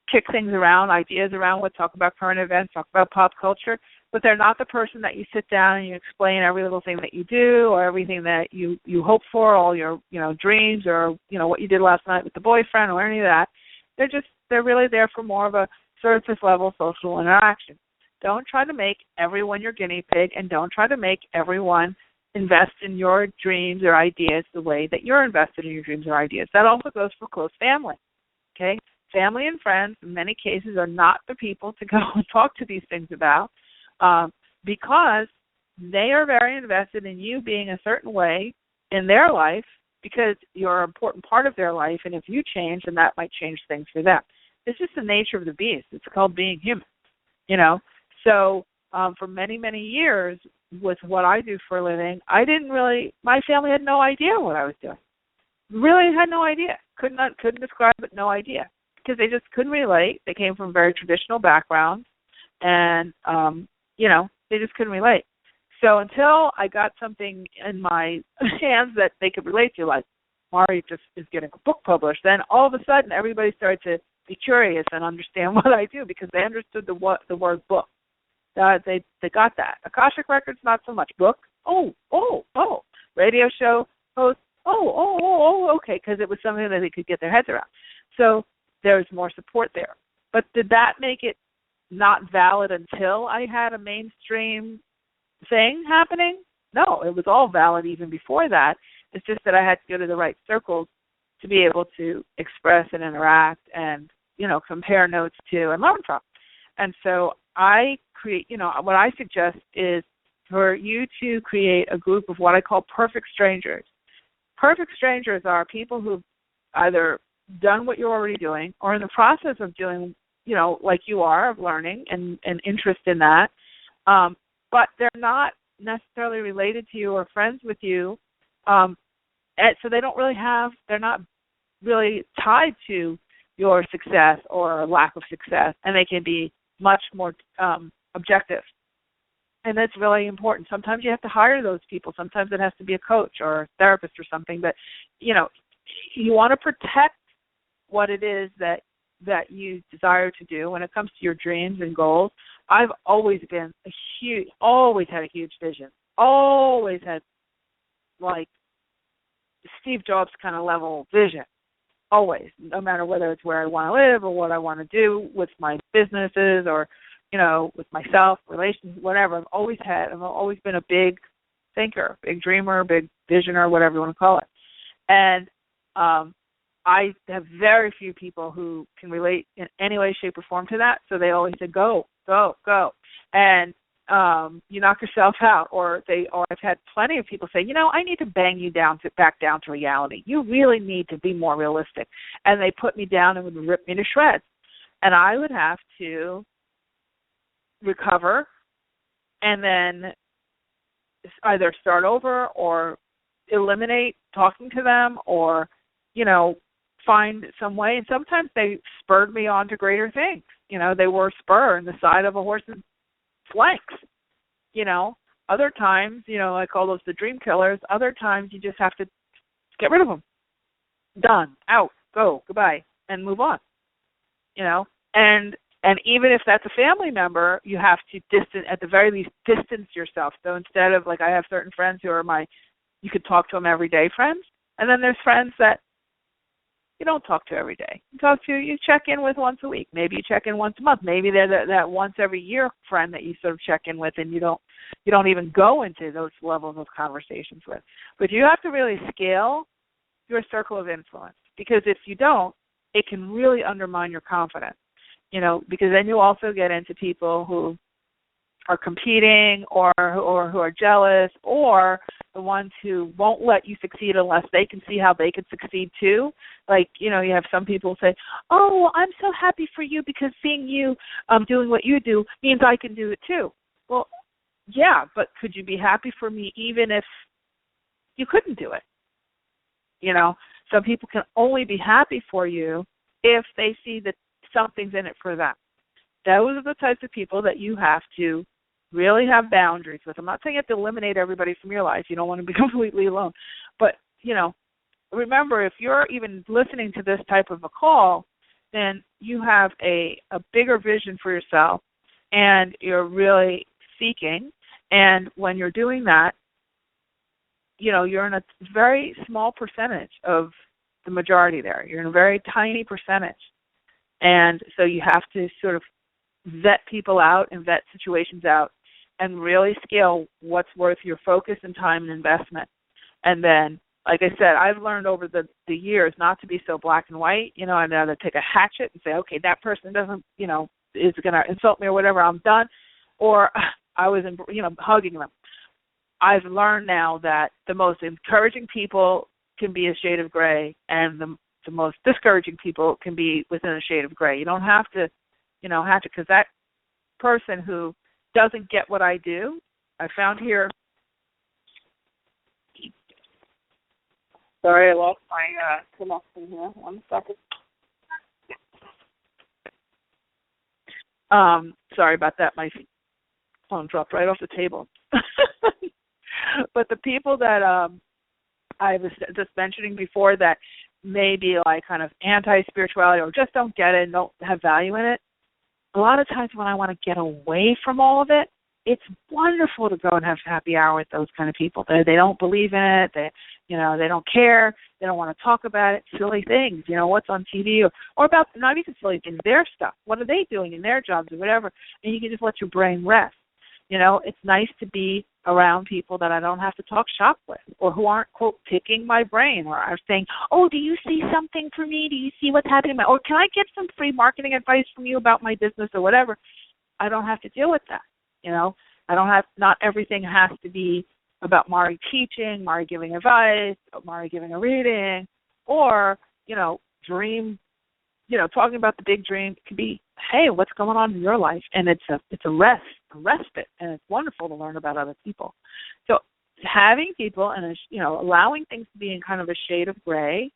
Speaker 2: kick things around, ideas around, talk about current events, talk about pop culture. but they're not the person that you sit down and you explain every little thing that you do or everything that you hope for, all your, dreams or, what you did last night with the boyfriend or any of that. They're really there for more of a surface level social interaction. Don't try to make everyone your guinea pig, and don't try to make everyone invest in your dreams or ideas the way that you're invested in your dreams or ideas. That also goes for close family. Okay? Family and friends, in many cases, are not the people to go and talk to these things about because they are very invested in you being a certain way in their life because you're an important part of their life, and if you change, then that might change things for them. It's just the nature of the beast. It's called being human, So for many, many years with what I do for a living, my family had no idea what I was doing. Really had no idea. Couldn't describe it, no idea. Because they just couldn't relate. They came from very traditional backgrounds, and, they just couldn't relate. So until I got something in my hands that they could relate to, like Mari just is getting a book published, then all of a sudden everybody started to be curious and understand what I do because they understood the word book. They got that. Akashic Records, not so much. Book, oh. Radio show host, okay, because it was something that they could get their heads around. So there's more support there. But did that make it not valid until I had a mainstream thing happening? No, it was all valid even before that. It's just that I had to go to the right circles to be able to express and interact and, compare notes to and learn from. And so I create, what I suggest is for you to create a group of what I call perfect strangers. Perfect strangers are people who've either done what you're already doing or in the process of doing, like you are, of learning and interest in that. But they're not necessarily related to you or friends with you. And so they're not really tied to your success or lack of success, and they can be much more objective. And that's really important. Sometimes you have to hire those people. Sometimes it has to be a coach or a therapist or something. But, you want to protect what it is that you desire to do when it comes to your dreams and goals. I've always had a huge vision. Always had, like, Steve Jobs kind of level vision. Always, no matter whether it's where I want to live or what I want to do with my businesses or, with myself, relations, whatever. I've always been a big thinker, big dreamer, big visioner, whatever you want to call it. And I have very few people who can relate in any way, shape, or form to that. So they always say, go, go, go. And you knock yourself out. Or I've had plenty of people say, I need to bang you back down to reality. You really need to be more realistic. And they put me down and would rip me to shreds. And I would have to recover and then either start over or eliminate talking to them or, find some way. And sometimes they spurred me on to greater things. They were a spur in the side of a horse's flanks. Other times, I call those the dream killers. Other times you just have to get rid of them. Done. Out. Go. Goodbye. And move on. And even if that's a family member, you have to at the very least, distance yourself. So instead of, like, I have certain friends who are you could talk to them every day friends. And then there's friends that you don't talk to every day. You check in with once a week. Maybe you check in once a month. Maybe they're that once every year friend that you sort of check in with, and you don't even go into those levels of conversations with. But you have to really scale your circle of influence, because if you don't, it can really undermine your confidence. Because then you also get into people who are competing or who are jealous, or the ones who won't let you succeed unless they can see how they could succeed too. Like, you have some people say, oh, I'm so happy for you because seeing you doing what you do means I can do it too. Well, yeah, but could you be happy for me even if you couldn't do it? Some people can only be happy for you if they see that something's in it for them. Those are the types of people that you have to really have boundaries with. I'm not saying you have to eliminate everybody from your life. You don't want to be completely alone. But, remember, if you're even listening to this type of a call, then you have a bigger vision for yourself, and you're really seeking. And when you're doing that, you're in a very small percentage of the majority there. You're in a very tiny percentage. And so you have to sort of vet people out and vet situations out and really scale what's worth your focus and time and investment. And then, like I said, I've learned over the years not to be so black and white. I'd rather take a hatchet and say, okay, that person doesn't, is going to insult me or whatever, I'm done. Or I was, hugging them. I've learned now that the most encouraging people can be a shade of gray, and the most discouraging people can be within a shade of gray. You don't have to, because that person who doesn't get what I do, I found here. Sorry, I lost my connection here. 1 second. Sorry about that. My phone dropped right off the table. But the people that I was just mentioning before that may be like kind of anti-spirituality or just don't get it and don't have value in it, a lot of times when I want to get away from all of it, it's wonderful to go and have happy hour with those kind of people. They don't believe in it. They don't care. They don't want to talk about it. Silly things, what's on TV or about not even silly things, their stuff. What are they doing in their jobs or whatever? And you can just let your brain rest. It's nice to be around people that I don't have to talk shop with or who aren't, quote, picking my brain or are saying, oh, do you see something for me? Do you see what's happening? Or can I get some free marketing advice from you about my business or whatever? I don't have to deal with that. Not everything has to be about Mari teaching, Mari giving advice, Mari giving a reading, or, dream, talking about the big dream. It could be, hey, what's going on in your life? And it's a respite, and it's wonderful to learn about other people. So having people and, allowing things to be in kind of a shade of gray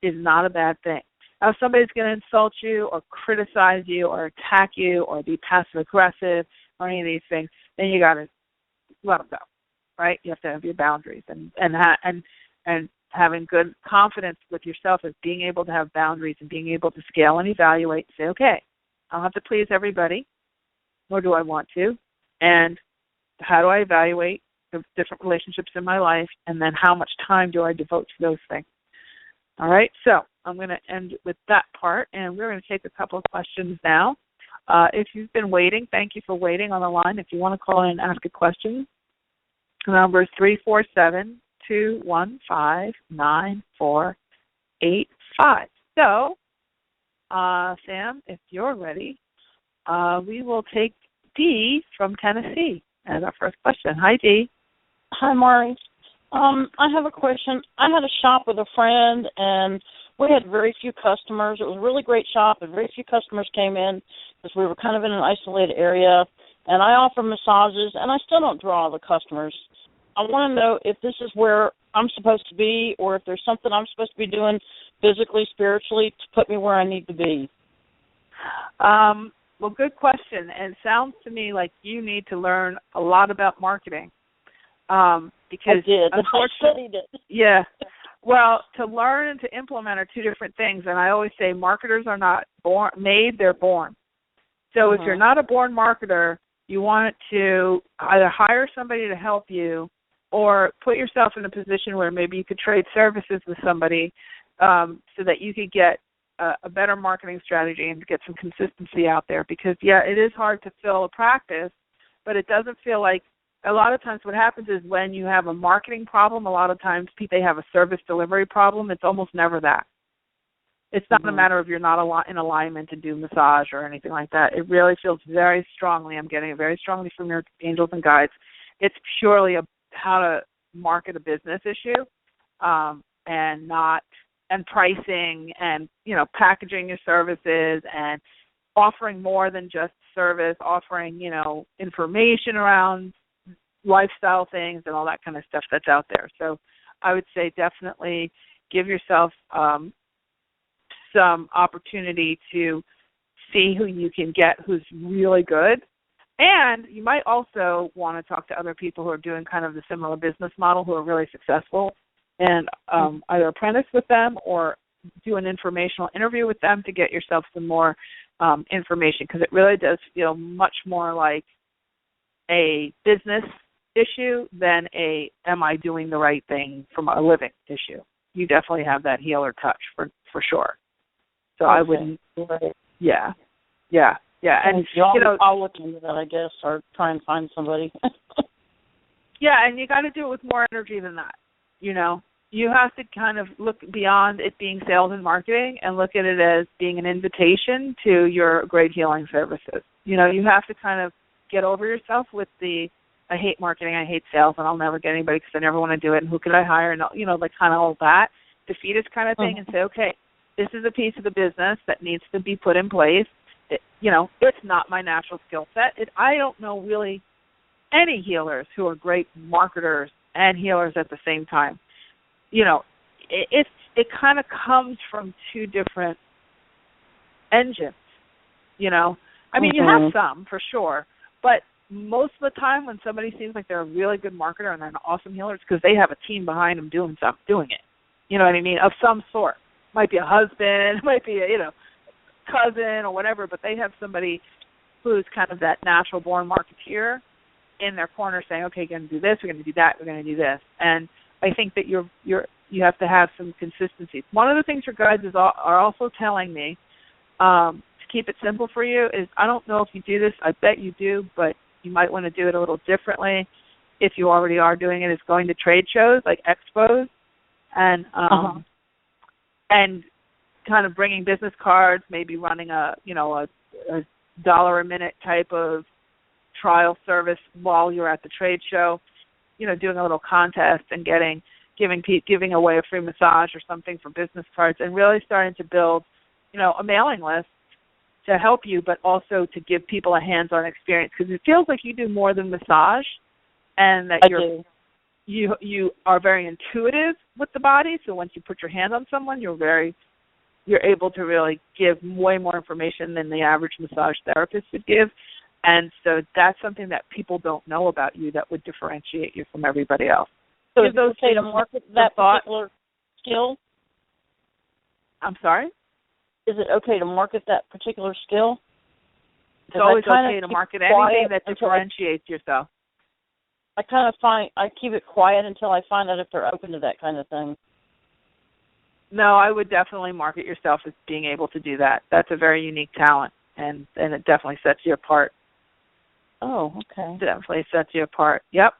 Speaker 2: is not a bad thing. Now, if somebody's going to insult you or criticize you or attack you or be passive-aggressive or any of these things, then you got to let them go, right? You have to have your boundaries and having good confidence with yourself as being able to have boundaries and being able to scale and evaluate and say, okay, I don't have to please everybody, nor do I want to, and how do I evaluate the different relationships in my life, and then how much time do I devote to those things? All right, so I'm going to end with that part, and we're going to take a couple of questions now. If you've been waiting, thank you for waiting on the line. If you want to call in and ask a question, the number is 347-215-9485. So, Sam, if you're ready, we will take Dee from Tennessee as our first question. Hi, Dee.
Speaker 7: Hi, Mari. I have a question. I had a shop with a friend, and we had very few customers. It was a really great shop, and very few customers came in because we were kind of in an isolated area. And I offer massages, and I still don't draw the customers. I want to know if this is where I'm supposed to be, or if there's something I'm supposed to be doing physically, spiritually, to put me where I need to be.
Speaker 2: Well, good question. And it sounds to me like you need to learn a lot about marketing. Because
Speaker 7: I did.
Speaker 2: Unfortunately,
Speaker 7: I studied it.
Speaker 2: Yeah. Well, to learn and to implement are two different things. And I always say marketers are not made, they're born. So if you're not a born marketer, you want to either hire somebody to help you or put yourself in a position where maybe you could trade services with somebody so that you could get a better marketing strategy and get some consistency out there. Because, yeah, it is hard to fill a practice, but it doesn't feel like a lot of times what happens is when you have a marketing problem, a lot of times they have a service delivery problem. It's almost never that. It's not a matter of you're not in alignment to do massage or anything like that. It really feels very strongly, I'm getting it very strongly from your angels and guides. It's purely how to market a business issue and pricing and, packaging your services and offering more than just service, offering, information around lifestyle things and all that kind of stuff that's out there. So I would say definitely give yourself some opportunity to see who you can get who's really good. And you might also want to talk to other people who are doing kind of the similar business model who are really successful and either apprentice with them or do an informational interview with them to get yourself some more information, because it really does feel much more like a business issue than a am I doing the right thing from a living issue. You definitely have that healer touch for sure. So I wouldn't.
Speaker 7: Right.
Speaker 2: Yeah. And
Speaker 7: I'll look into that, I guess, or try and find somebody.
Speaker 2: Yeah, and you got to do it with more energy than that. You have to kind of look beyond it being sales and marketing and look at it as being an invitation to your great healing services. You have to kind of get over yourself with I hate marketing, I hate sales, and I'll never get anybody because I never want to do it, and who could I hire, and, like kind of all that defeatist kind of thing, and say, okay, this is a piece of the business that needs to be put in place. It's not my natural skill set. I don't know really any healers who are great marketers and healers at the same time. It kind of comes from two different engines. I mean, you have some for sure, but most of the time when somebody seems like they're a really good marketer and they're an awesome healer, it's because they have a team behind them doing it. You know what I mean? Of some sort. Might be a husband, might be a cousin or whatever, but they have somebody who's kind of that natural born marketeer in their corner saying, okay, we're going to do this, we're going to do that, we're going to do this. And I think that you have to have some consistency. One of the things your guides are also telling me, to keep it simple for you, is I don't know if you do this, I bet you do, but you might want to do it a little differently if you already are doing it, is going to trade shows like expos and kind of bringing business cards, maybe running a $1 a minute type of trial service while you're at the trade show, doing a little contest and giving away a free massage or something for business cards, and really starting to build, a mailing list to help you, but also to give people a hands-on experience, because it feels like you do more than massage, and that you are very intuitive with the body. So once you put your hand on someone, you're able to really give way more information than the average massage therapist would give. And so that's something that people don't know about you that would differentiate you from everybody else.
Speaker 7: So is it okay to market that particular skill?
Speaker 2: I'm sorry?
Speaker 7: Is it okay to market that particular skill?
Speaker 2: It's always okay to market anything that differentiates yourself.
Speaker 7: I kind of I keep it quiet until I find out if they're open to that kind of thing.
Speaker 2: No, I would definitely market yourself as being able to do that. That's a very unique talent, and it definitely sets you apart.
Speaker 7: Oh, okay.
Speaker 2: It definitely sets you apart. Yep.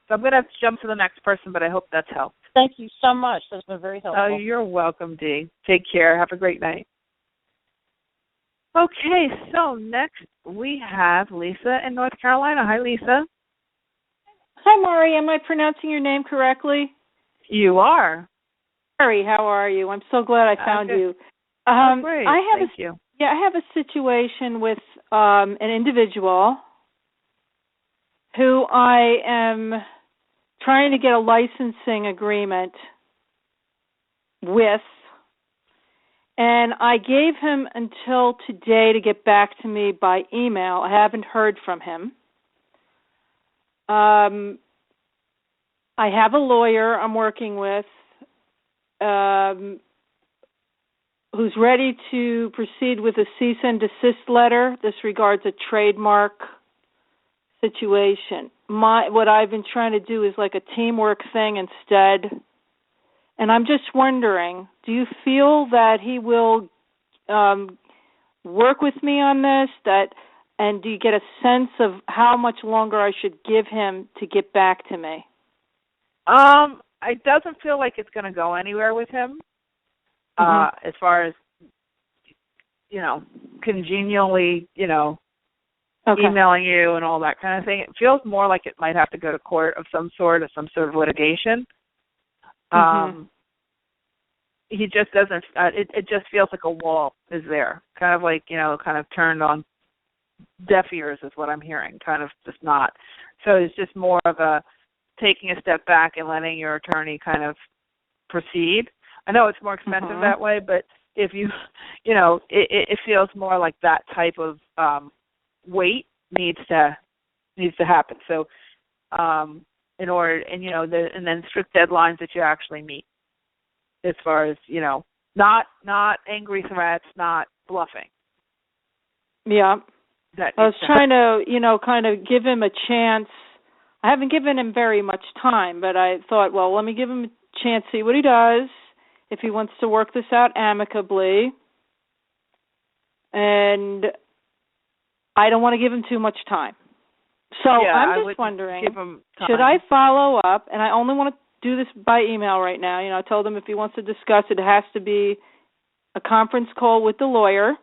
Speaker 2: So I'm going to have to jump to the next person, but I hope that's helped.
Speaker 7: Thank you so much. That's been very helpful.
Speaker 2: Oh, you're welcome, Dee. Take care. Have a great night. Okay, so next we have Lisa in North Carolina. Hi, Lisa.
Speaker 8: Hi, Mari. Am I pronouncing your name correctly?
Speaker 2: You are.
Speaker 8: Mari, how are you? I'm so glad I found you.
Speaker 2: Great. Thank you.
Speaker 8: Yeah, I have a situation with an individual who I am trying to get a licensing agreement with, and I gave him until today to get back to me by email. I haven't heard from him. I have a lawyer I'm working with who's ready to proceed with a cease and desist letter. This regards a trademark situation. What I've been trying to do is like a teamwork thing instead. And I'm just wondering, do you feel that he will work with me on this? And do you get a sense of how much longer I should give him to get back to me?
Speaker 2: It doesn't feel like it's going to go anywhere with him. As far as, congenially, emailing you and all that kind of thing. It feels more like it might have to go to court of some sort of litigation. He just doesn't, it just feels like a wall is there. Kind of like, kind of turned on deaf ears is what I'm hearing, kind of just not. So it's just more of a taking a step back and letting your attorney kind of proceed. I know it's more expensive that way, but if you, it feels more like that type of wait needs to happen. So, in order, and then strict deadlines that you actually meet, as far as not angry threats, not bluffing.
Speaker 8: Yeah.
Speaker 2: that
Speaker 8: I was trying to, kind of give him a chance. I haven't given him very much time, but I thought, well, let me give him a chance, see what he does, if he wants to work this out amicably. And I don't want to give him too much time. So I'm just wondering, should I follow up? And I only want to do this by email right now. I told him if he wants to discuss it, it has to be a conference call with the lawyer.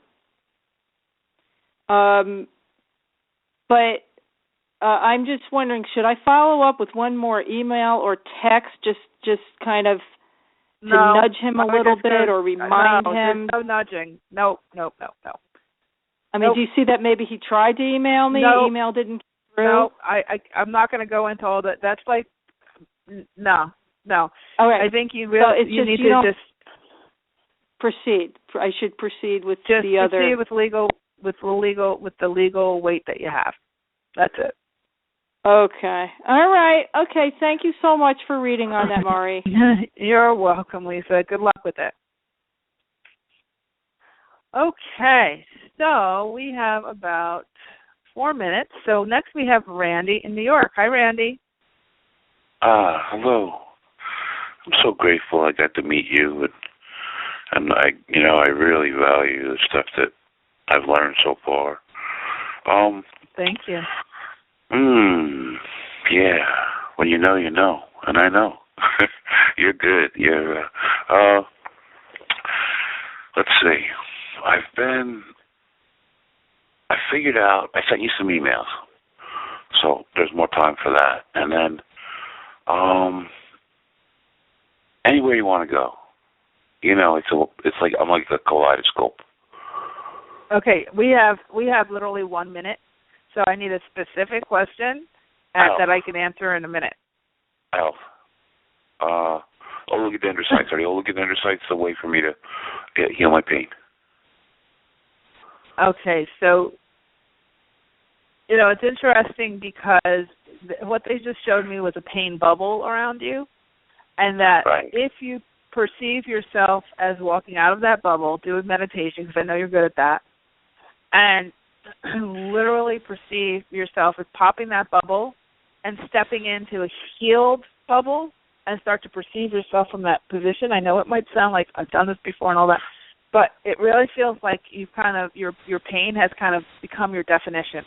Speaker 8: But I'm just wondering, should I follow up with one more email or text, just kind of to nudge him a little bit or remind him?
Speaker 2: No nudging. No.
Speaker 8: I mean, do you see that maybe he tried to email me?
Speaker 2: No.
Speaker 8: Email didn't get through?
Speaker 2: No, I'm not going to go into all that. That's like, no.
Speaker 8: All right.
Speaker 2: I think you really you need to just
Speaker 8: proceed. I should proceed with
Speaker 2: just
Speaker 8: the other.
Speaker 2: Proceed with the legal weight that you have. That's it.
Speaker 8: Okay. All right. Okay. Thank you so much for reading on that, Mari.
Speaker 2: You're welcome, Lisa. Good luck with it. Okay. So we have about 4 minutes. So next we have Randy in New York. Hi, Randy.
Speaker 9: Hello. I'm so grateful I got to meet you, and I really value the stuff that I've learned so far.
Speaker 2: Thank you.
Speaker 9: Yeah. When you know, and I know. You're good. Let's see. I figured out, I sent you some emails, so there's more time for that. And then, anywhere you want to go, it's like I'm like a kaleidoscope.
Speaker 2: Okay, we have literally 1 minute, so I need a specific question that I can answer in a minute.
Speaker 9: Oligodendrocytes. Are the oligodendrocytes the way for me to heal my pain?
Speaker 2: Okay, so, it's interesting because what they just showed me was a pain bubble around you, and that if you perceive yourself as walking out of that bubble, do a meditation, because I know you're good at that, and literally perceive yourself as popping that bubble and stepping into a healed bubble and start to perceive yourself from that position. I know it might sound like I've done this before and all that, but it really feels like you've kind of your pain has kind of become your definition.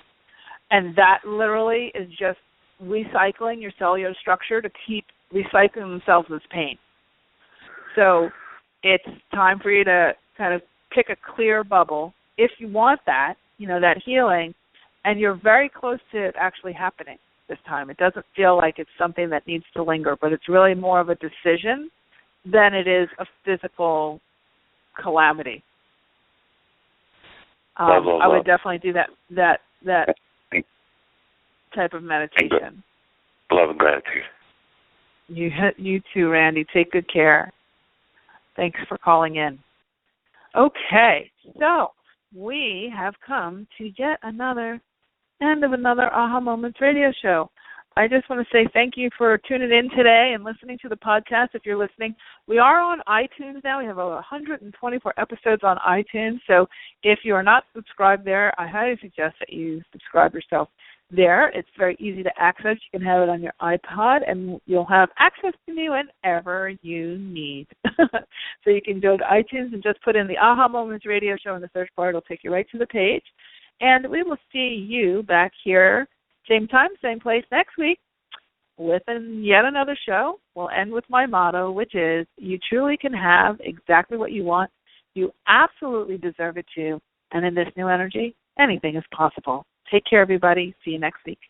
Speaker 2: And that literally is just recycling your cellular structure to keep recycling themselves as pain. So it's time for you to kind of pick a clear bubble if you want that, that healing, and you're very close to it actually happening this time. It doesn't feel like it's something that needs to linger, but it's really more of a decision than it is a physical calamity. I would definitely do that type of meditation.
Speaker 9: Love and gratitude.
Speaker 2: You too, Randy. Take good care. Thanks for calling in. Okay, so we have come to yet another end of another Aha Moments radio show. I just want to say thank you for tuning in today and listening to the podcast. If you're listening, we are on iTunes now. We have over 124 episodes on iTunes. So if you are not subscribed there, I highly suggest that you subscribe yourself there. It's very easy to access. You can have it on your iPod, and you'll have access to me whenever you need. So you can go to iTunes and just put in the Aha Moments radio show in the search bar. It'll take you right to the page. And we will see you back here, same time, same place next week with yet another show. We'll end with my motto, which is, you truly can have exactly what you want. You absolutely deserve it too. And in this new energy, anything is possible. Take care, everybody. See you next week.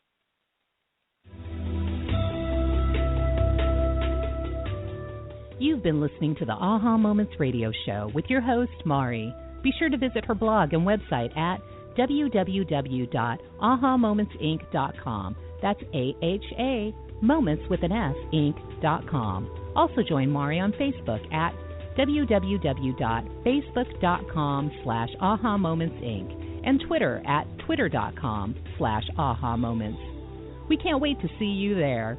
Speaker 1: You've been listening to the Aha Moments radio show with your host, Mari. Be sure to visit her blog and website at www.ahamomentsinc.com. That's AHA, moments with an S, inc.com. Also join Mari on Facebook at www.facebook.com/ahamomentsinc and Twitter at twitter.com/ahamoments. We can't wait to see you there.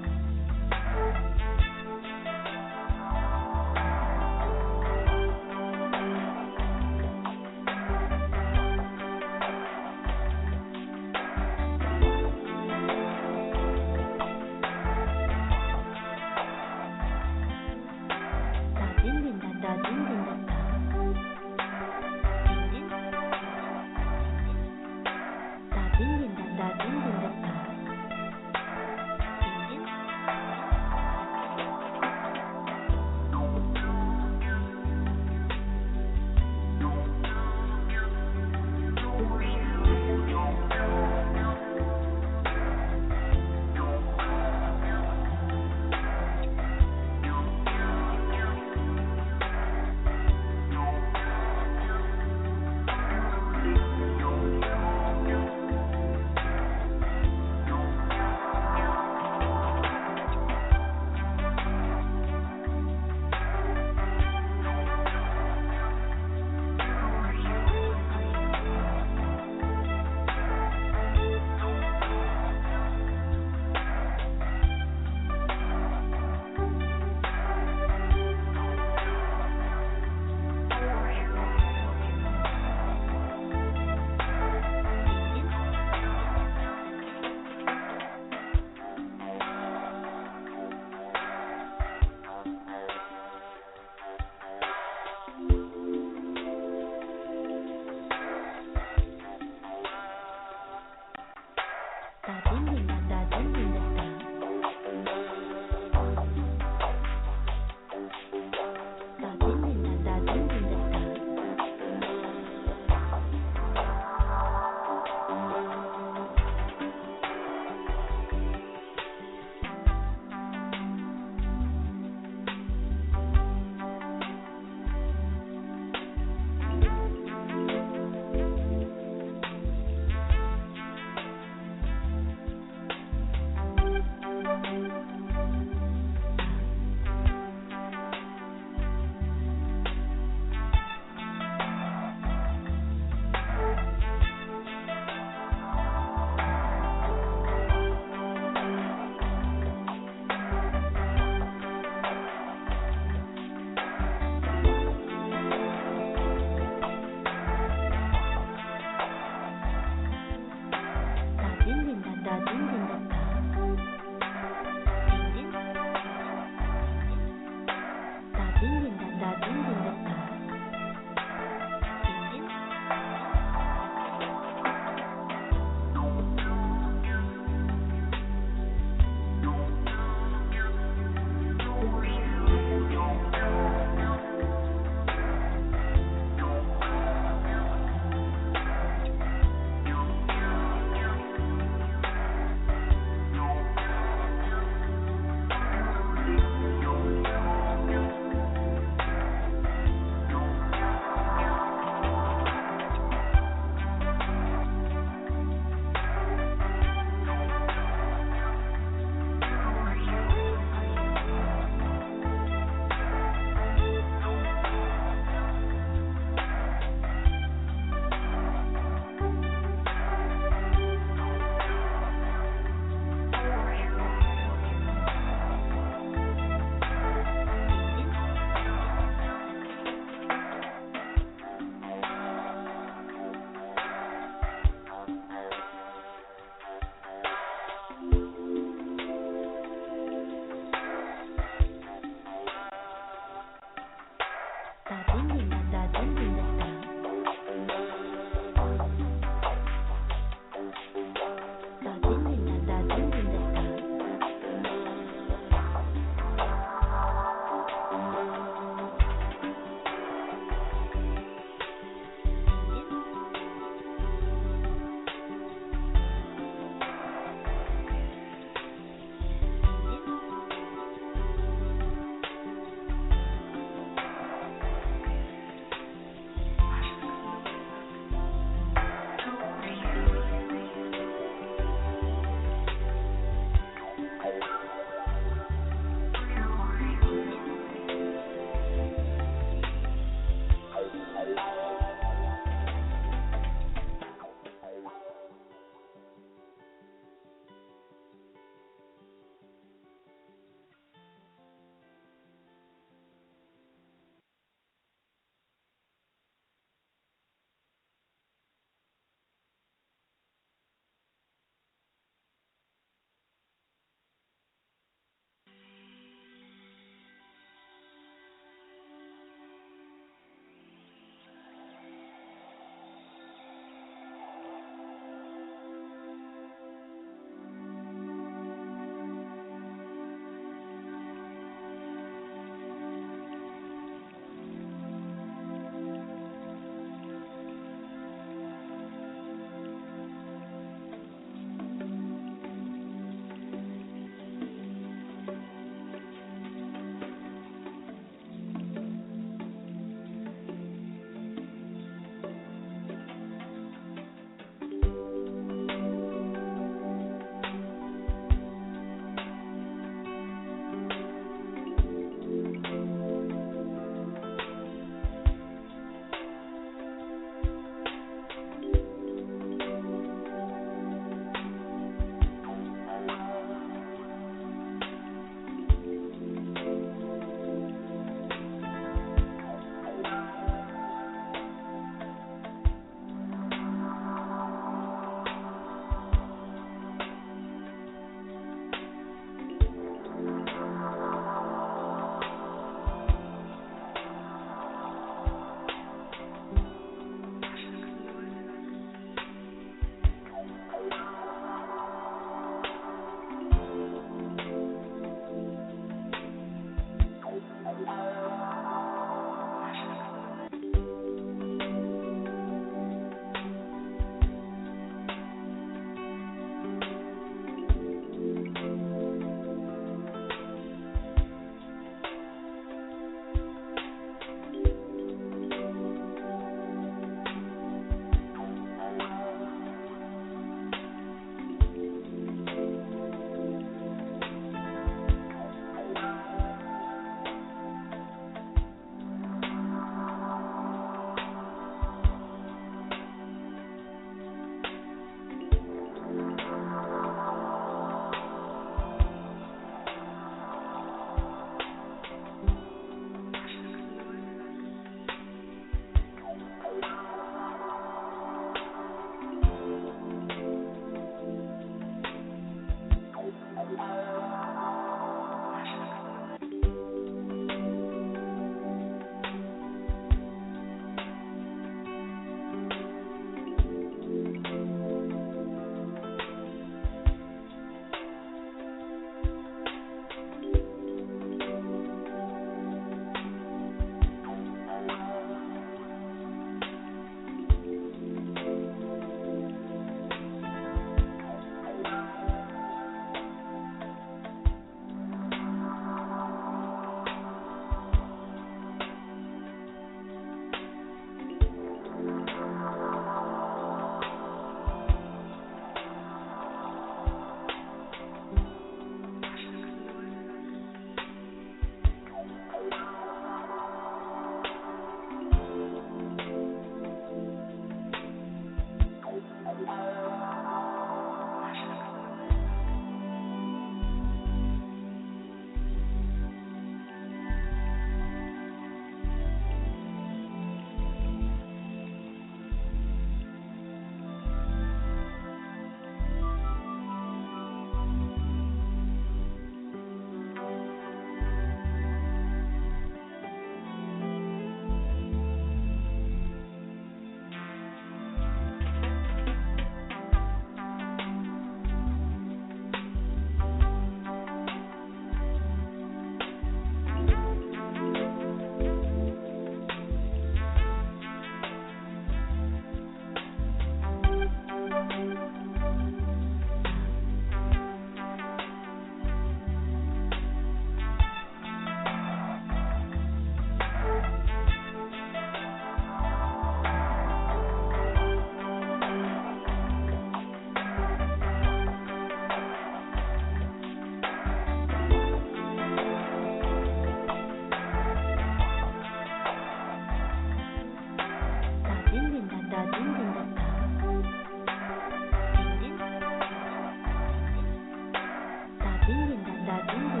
Speaker 10: England.